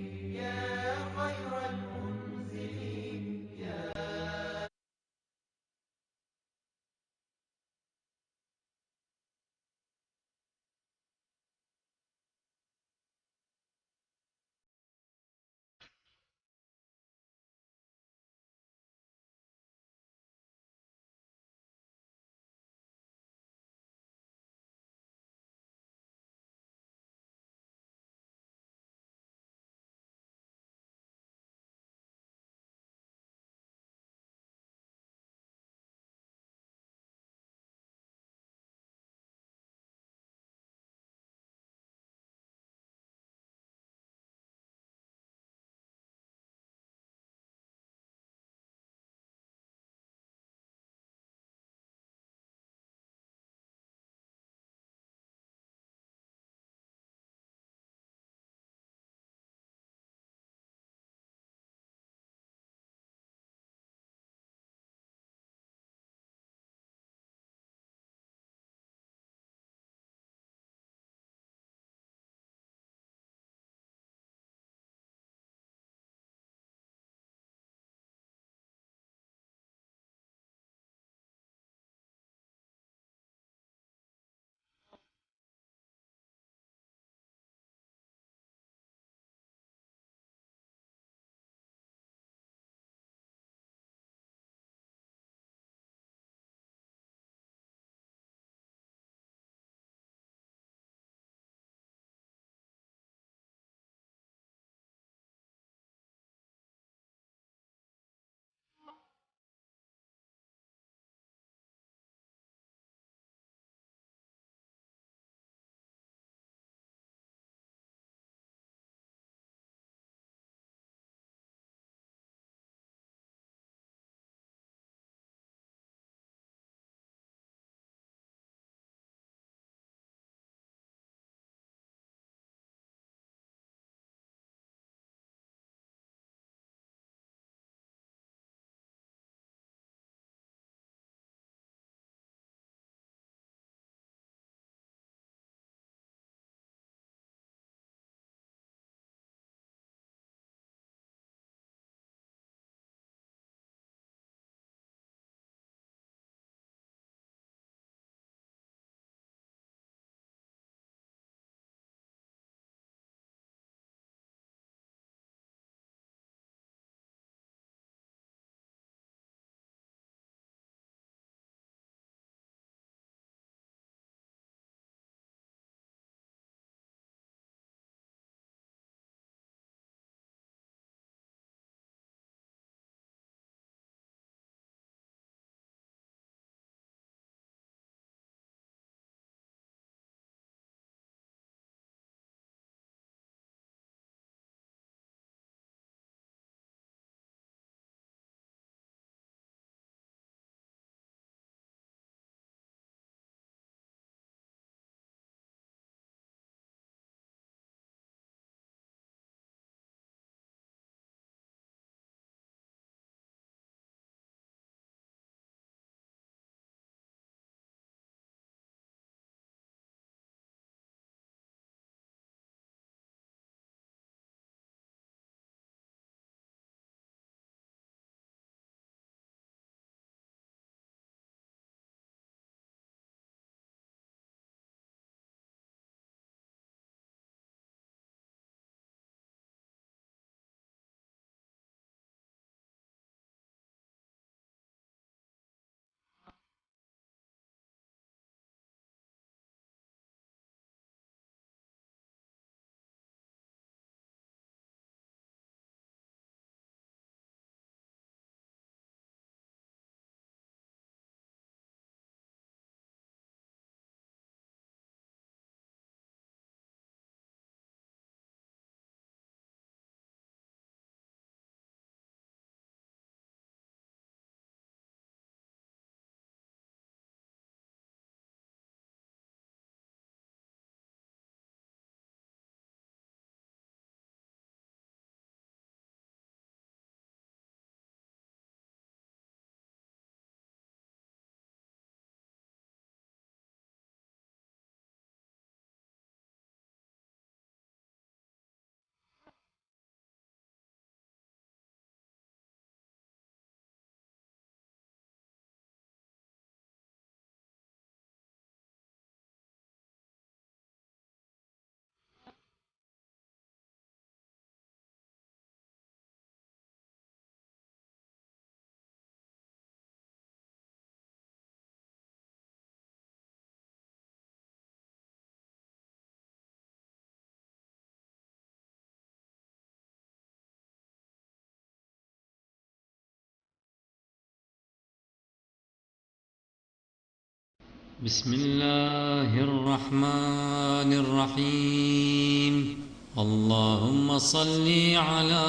بسم الله الرحمن الرحيم اللهم صل على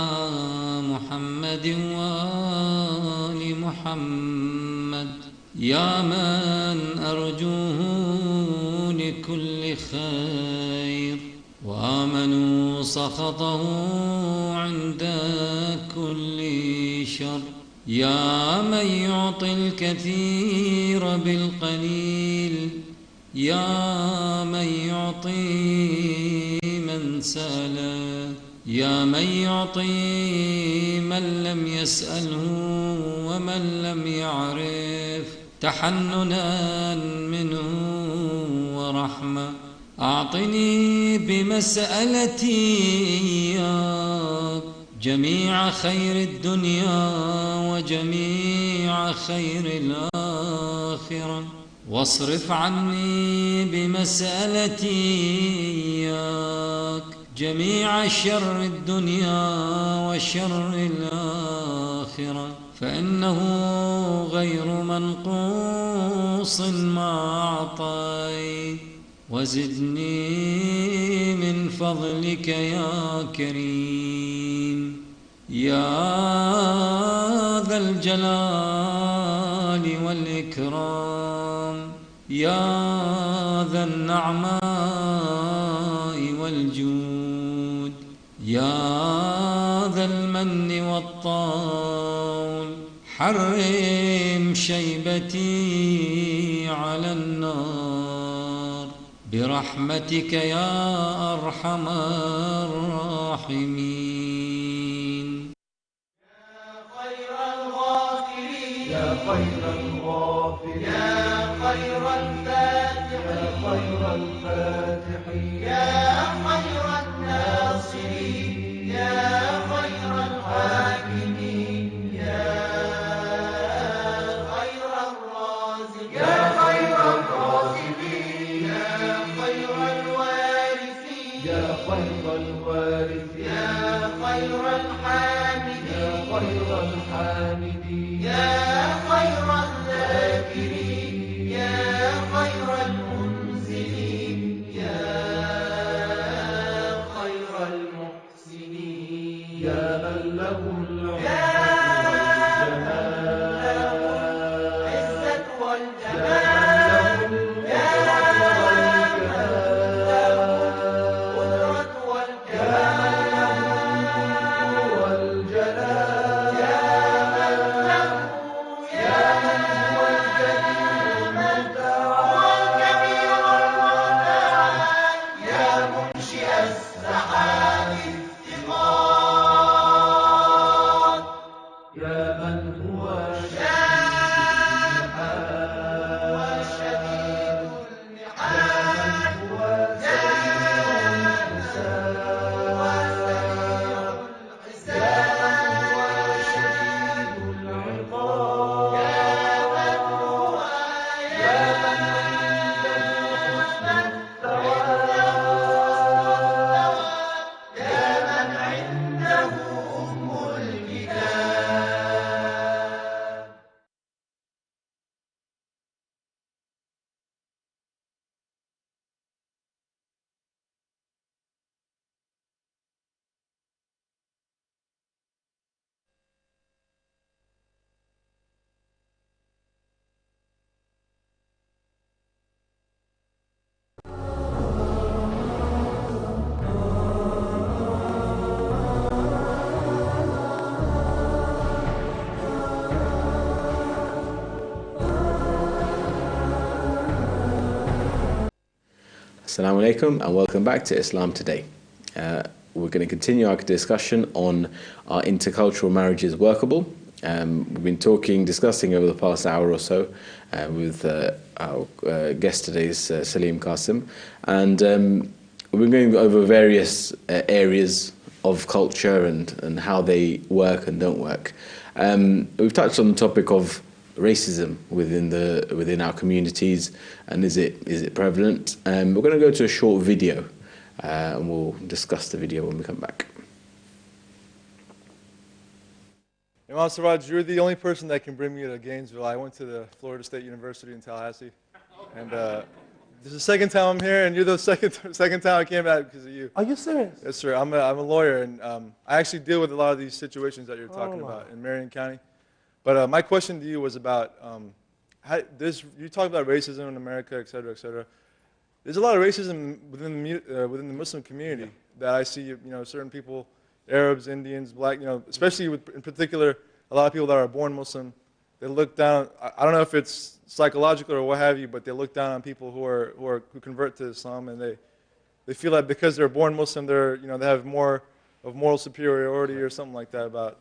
محمد وآل محمد يا من أرجوه لكل خير وآمنوا سخطه عند كل شر يا من يعطي الكثير بالقليل يا من يعطي من سأله يا من يعطي من لم يسأله ومن لم يعرف تحننا منه ورحمة أعطني بمسألتي إياك جميع خير الدنيا وجميع خير الآخرة واصرف عني بمسألتي إياك جميع شر الدنيا وشر الآخرة فإنه غير منقوص ما أعطيت وزدني من فضلك يا كريم يا ذا الجلال والإكرام يا ذا النعماء والجود يا ذا المن والطول حرم شيبتي على النار برحمتك يا أرحم الراحمين يا خير الغافرين يا خير الفاتحين يا خير الناصرين يا خير الحاكمين يا خير الرازقين يا خير الرازقين يا خير الوارثين يا خير الوارثين يا خير الحامدين يا خير الحامدين يا خير الذاكرين يا خير المنزلين يا خير المحسنين يا من له العزة والجمال يا من له القدرة والكمال والجلال يا من له يا من هو الكبير المتعال يا منشئ السحاب الثقال يا من هو شديد المحال هو سريع الحساب يا من هو شديد العقاب يا من عنده حسن الثواب يا من عنده أم الكتاب Assalamu alaikum and welcome back to Islam Today. We're going to continue our discussion on are intercultural marriages workable. We've been discussing over the past hour or so with our guest today's Salim Kassam, and we've been going over various areas of culture and how they work and don't work. We've touched on the topic of racism within our communities, and is it prevalent? We're going to go to a short video, and we'll discuss the video when we come back. Imam Siraj, you're the only person that can bring me to Gainesville. I went to the Florida State University in Tallahassee. And this is the second time I'm here, and you're the second time I came back because of you. Are you serious? Yes, sir. I'm a lawyer, and I actually deal with a lot of these situations that you're talking about in Marion County. But my question to you was about you talk about racism in America, et cetera, et cetera. There's a lot of racism within the Muslim community that I see. You know, certain people, Arabs, Indians, black. You know, especially in particular, a lot of people that are born Muslim. They look down. I don't know if it's psychological or what have you, but they look down on people who convert to Islam, and they feel that because they're born Muslim, they have more of moral superiority or something like that about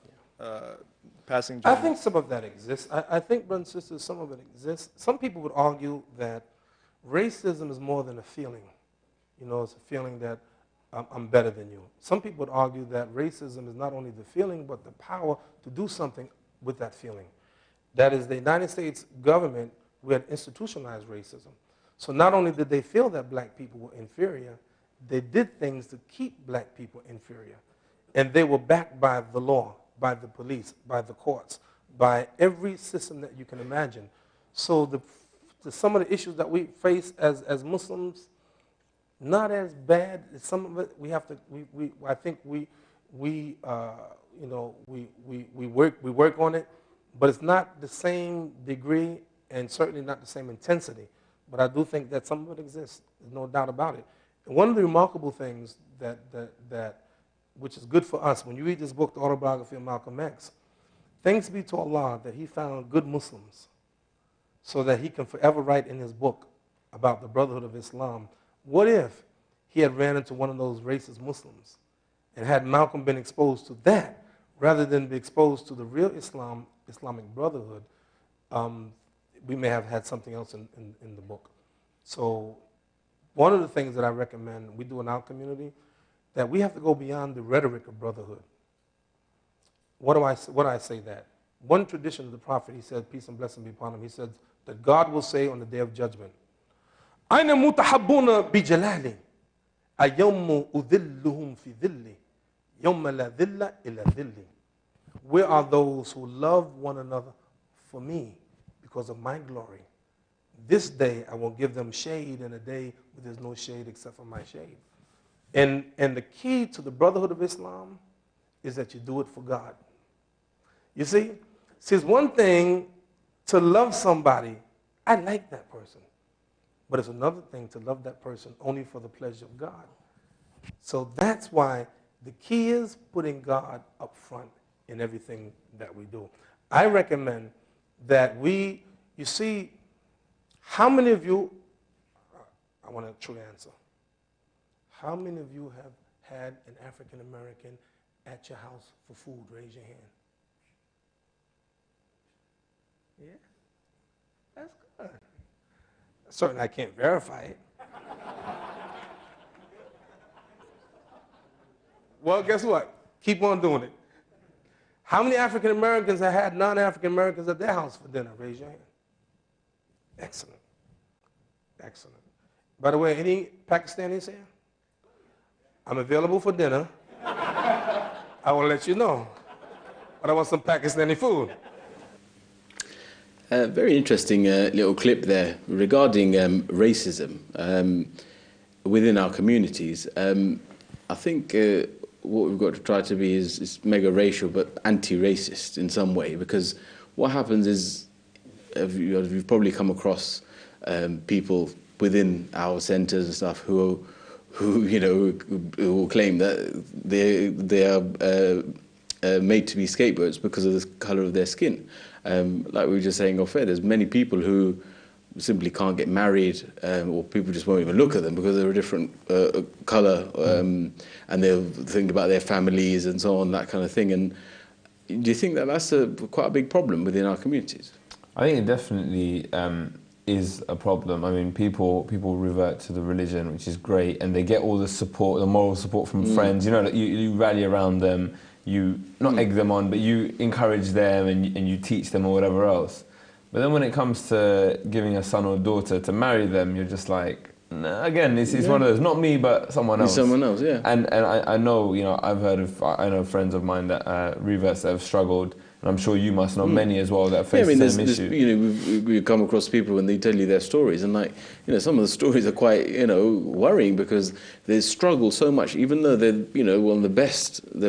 passing judgment. I think some of that exists. I think, brothers and sisters, some of it exists. Some people would argue that racism is more than a feeling. You know, it's a feeling that I'm better than you. Some people would argue that racism is not only the feeling, but the power to do something with that feeling. That is, the United States government, we had institutionalized racism. So not only did they feel that black people were inferior, they did things to keep black people inferior. And they were backed by the law, by the police, by the courts, by every system that you can imagine. So some of the issues that we face as Muslims, not as bad. Some of it we have to. I think we work on it, but it's not the same degree and certainly not the same intensity. But I do think that some of it exists. There's no doubt about it. And one of the remarkable things which is good for us, when you read this book, The Autobiography of Malcolm X, thanks be to Allah that he found good Muslims so that he can forever write in his book about the Brotherhood of Islam. What if he had ran into one of those racist Muslims and had Malcolm been exposed to that rather than be exposed to the real Islamic Brotherhood? We may have had something else in the book. So one of the things that I recommend we do in our community, that we have to go beyond the rhetoric of brotherhood. What do I say that? One tradition of the Prophet, he said, peace and blessing be upon him, he said that God will say on the Day of Judgment, أَيْنَ مُتَحَبُّونَ بِجَلَالِي أَيَوْمُ أُذِلُّهُمْ فِي ذِلِّي يَوْمَ لَا ذِلَّ إِلَّا ذِلِّي. Where are those who love one another for me because of my glory? This day I will give them shade in a day where there's no shade except for my shade. And the key to the Brotherhood of Islam is that you do it for God. You see, it's one thing to love somebody, I like that person. But it's another thing to love that person only for the pleasure of God. So that's why the key is putting God up front in everything that we do. I recommend that you see, how many of you, I want a true answer. How many of you have had an African American at your house for food? Raise your hand. Yeah, that's good. Certainly I can't verify it. Well, guess what? Keep on doing it. How many African Americans have had non-African Americans at their house for dinner? Raise your hand. Excellent. Excellent. By the way, any Pakistanis here? I'm available for dinner. I will let you know. But I want some Pakistani food. Very interesting little clip there regarding racism within our communities. I think what we've got to try to be is mega racial but anti-racist in some way, because what happens is you've probably come across people within our centres and stuff who will claim that they are made to be scapegoats because of the colour of their skin. Like we were just saying off air, there's many people who simply can't get married, or people just won't even look at them because they're a different colour, and they'll think about their families and so on, that kind of thing. And do you think that that's quite a big problem within our communities? I think it definitely is a problem. I mean, people revert to the religion, which is great, and they get all the support, the moral support from friends. You know, that you rally around them, you not egg them on, but you encourage them and you teach them or whatever else. But then when it comes to giving a son or daughter to marry them, you're just like, nah, again, it's one of those, not me, but someone else. Someone else, yeah. And I know, I've heard of, I know friends of mine that reverts that have struggled, and I'm sure you must know many as well that face Yeah, I mean, the same issue. you know, we've come across people when they tell you their stories, and like, you know, some of the stories are quite, you know, worrying because they struggle so much, even though they're, you know, one of the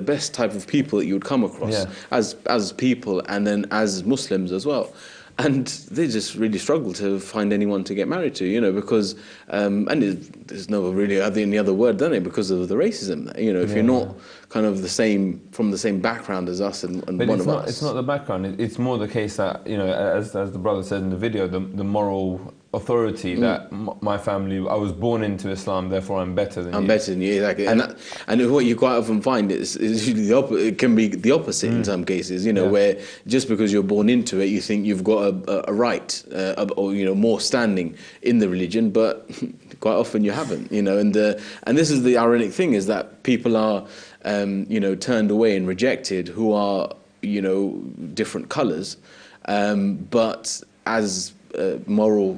best type of people that you would come across as people, and then as Muslims as well. And they just really struggle to find anyone to get married to, you know, because, and there's no really any other word, don't it, because of the racism. You know, if you're not kind of from the same background as us and but one of us. It's not the background, it's more the case that, you know, as the brother said in the video, the moral authority that my family, I was born into Islam, therefore I'm better than you. I'm better than you, exactly. And what you quite often find is usually it can be the opposite in some cases, you know, where just because you're born into it, you think you've got a right or, you know, more standing in the religion, but quite often you haven't, you know. And this is the ironic thing, is that people are, you know, turned away and rejected who are, you know, different colours, but as moral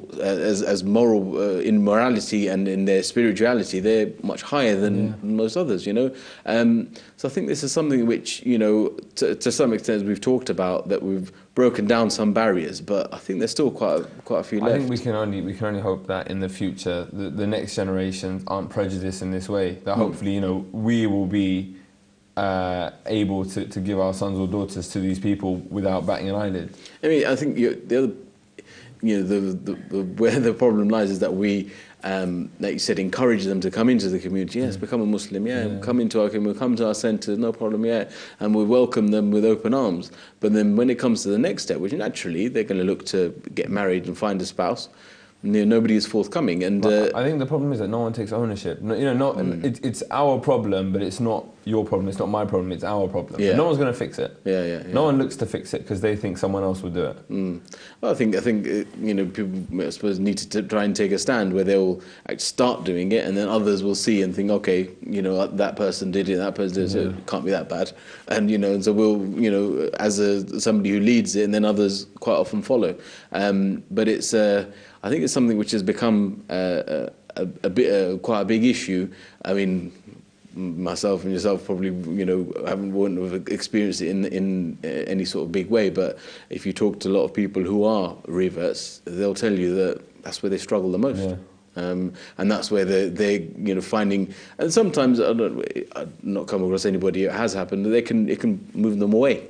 in morality and in their spirituality, they're much higher than most others, you know. So I think this is something which, you know, to some extent, as we've talked about, that we've broken down some barriers, but I think there's still quite a few left. I think we can only hope that in the future the next generations aren't prejudiced in this way. That hopefully, you know, we will be able to give our sons or daughters to these people without batting an eyelid. I mean, I think the other, you know, where the problem lies is that we, like you said, encourage them to come into the community. Yes, become a Muslim. Come into our community, come to our centre, no problem. And we welcome them with open arms. But then when it comes to the next step, which naturally they're going to look to get married and find a spouse, you know, nobody is forthcoming. And I think the problem is that no one takes ownership. You know, it's our problem, but it's not your problem. It's not my problem. It's our problem. Yeah. No one's going to fix it. No Yeah. one looks to fix it because they think someone else will do it. Well, I think you know, people, I suppose, need to try and take a stand where they'll start doing it, and then others will see and think, okay, you know, that person did it, that person did it, so it can't be that bad, and you know, and so we'll, you know, as somebody who leads it, and then others quite often follow. But it's I think it's something which has become quite a big issue. I mean, myself and yourself probably, you know, wouldn't have experienced it in any sort of big way. But if you talk to a lot of people who are reverts, they'll tell you that that's where they struggle the most. And that's where they're you know, finding. And sometimes I've not come across anybody it has happened. It can move them away,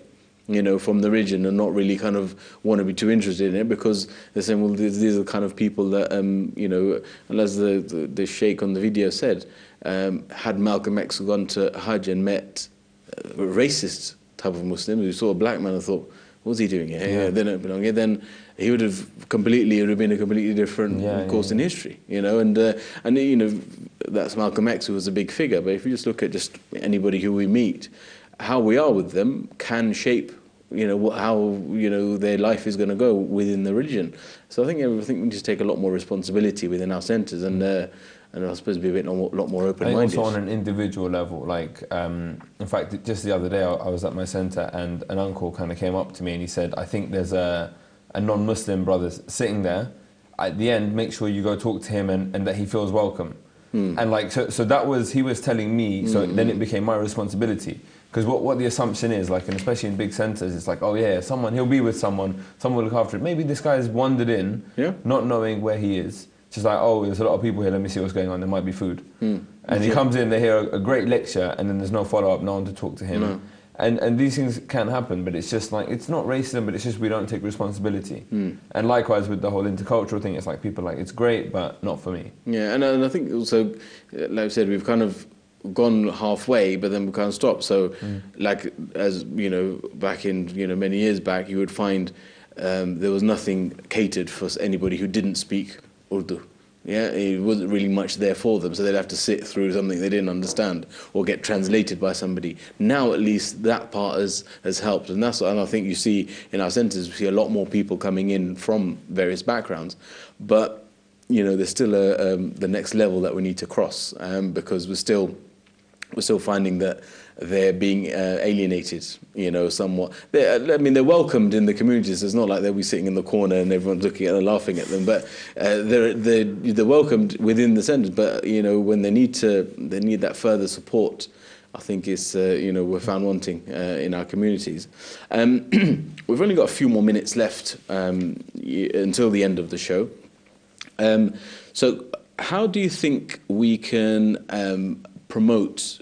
you know, from the religion, and not really kind of want to be too interested in it, because they're saying, well, these are the kind of people that, you know, and as the sheikh on the video said, had Malcolm X gone to Hajj and met a racist type of Muslim who saw a black man and thought, what's he doing here? They don't belong here. Then he would have been a completely different course in history, you know. And you know, that's Malcolm X, who was a big figure. But if you just look at just anybody who we meet, how we are with them can shape, you know, how, you know, their life is going to go within the religion. So I think we need to take a lot more responsibility within our centres, and I suppose be a lot more open-minded. I think also on an individual level, like, in fact, just the other day I was at my centre and an uncle kind of came up to me and he said, I think there's a non-Muslim brother sitting there. At the end, make sure you go talk to him and that he feels welcome. And like, so that was, he was telling me, so then it became my responsibility. Because what the assumption is, like, and especially in big centres, it's like, oh yeah, he'll be with someone will look after him. Maybe this guy's wandered in, not knowing where he is. Just like, oh, there's a lot of people here, let me see what's going on, there might be food. And he comes in, they hear a great lecture, and then there's no follow-up, no one to talk to him. And these things can happen, but it's just like, it's not racism, but it's just we don't take responsibility. And likewise with the whole intercultural thing, it's like people are like, it's great, but not for me. Yeah, and I think also, like I said, we've kind of gone halfway, but then we can't stop. So, like, as you know, back in, you know, many years back, you would find there was nothing catered for anybody who didn't speak Urdu. Yeah, it wasn't really much there for them, so they'd have to sit through something they didn't understand or get translated by somebody. Now, at least, that part has helped, and I think you see in our centres, we see a lot more people coming in from various backgrounds, but you know, there's still the next level that we need to cross, because we're still finding that they're being alienated, you know, somewhat. I mean, they're welcomed in the communities. It's not like they'll be sitting in the corner and everyone's looking at them, laughing at them. But they're welcomed within the centres. But you know, when they need that further support, I think it's, we're found wanting in our communities. We've only got a few more minutes left until the end of the show. So how do you think we can promote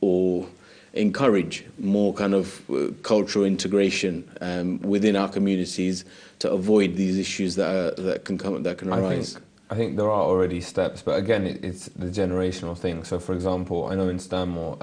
or encourage more kind of cultural integration within our communities to avoid these issues that can arise? I think there are already steps, but again, it's the generational thing. So, for example, I know in Stanmore,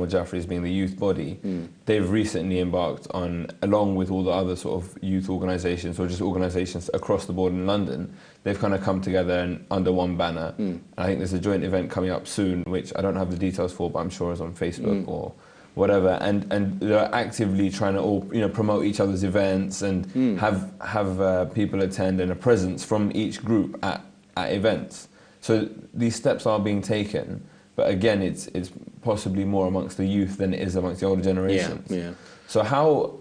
Jaffrey's being the youth body, they've recently embarked on, along with all the other sort of youth organisations or just organisations across the board in London, they've kind of come together and under one banner. And I think there's a joint event coming up soon, which I don't have the details for, but I'm sure is on Facebook or whatever, and they're actively trying to all promote each other's events and have people attend and a presence from each group at events. So these steps are being taken, but again, it's possibly more amongst the youth than it is amongst the older generations. Yeah. So how,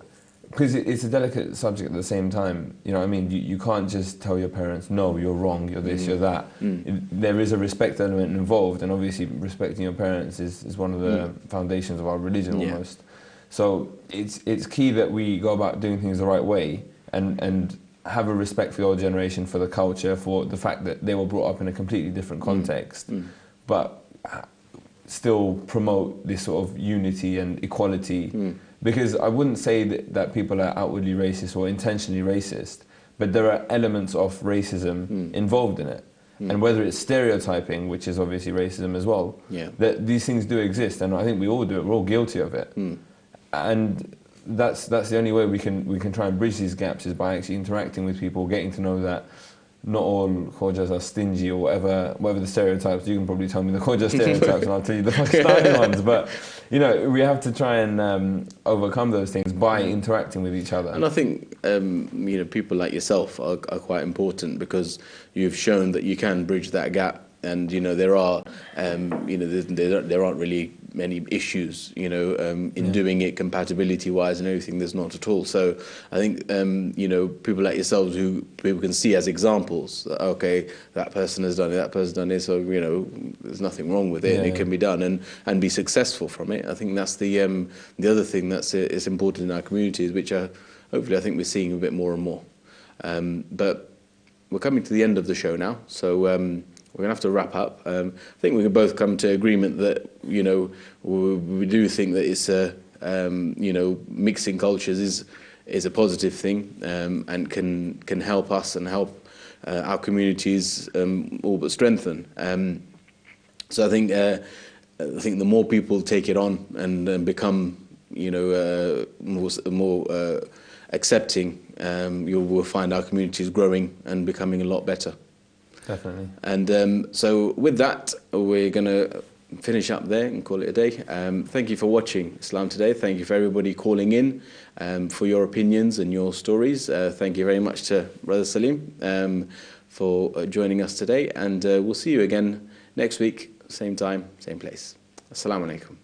because it's a delicate subject at the same time, you know what I mean? You can't just tell your parents, no, you're wrong, you're this, you're that. There is a respect element involved, and obviously respecting your parents is one of the foundations of our religion almost. So it's key that we go about doing things the right way and have a respect for the old generation, for the culture, for the fact that they were brought up in a completely different context, but still promote this sort of unity and equality. Because I wouldn't say that people are outwardly racist or intentionally racist, but there are elements of racism involved in it. And whether it's stereotyping, which is obviously racism as well, that these things do exist, and I think we all do it, we're all guilty of it. And that's the only way we can try and bridge these gaps, is by actually interacting with people, getting to know that not all Khojas are stingy or whatever the stereotypes. You can probably tell me the Khoja stereotypes and I'll tell you the Pakistani ones. But we have to try and overcome those things by interacting with each other. And I think people like yourself are quite important, because you've shown that you can bridge that gap. And there are there aren't really many issues in doing it compatibility wise and everything. There's not at all. So I think people like yourselves who people can see as examples. Okay, that person has done it, that person's done it. So there's nothing wrong with it. It can be done and be successful from it. I think that's the other thing that's is important in our communities, which hopefully I think we're seeing a bit more and more. But we're coming to the end of the show now, so. We're going to have to wrap up. I think we can both come to agreement that, we do think that it's mixing cultures is a positive thing, and can help us and help our communities all but strengthen. So I think the more people take it on and become, more accepting, you will find our communities growing and becoming a lot better. Definitely. And so with that, we're going to finish up there and call it a day. Thank you for watching Islam Today. Thank you for everybody calling in for your opinions and your stories. Thank you very much to Brother Salim for joining us today. And we'll see you again next week, same time, same place. Assalamu alaikum.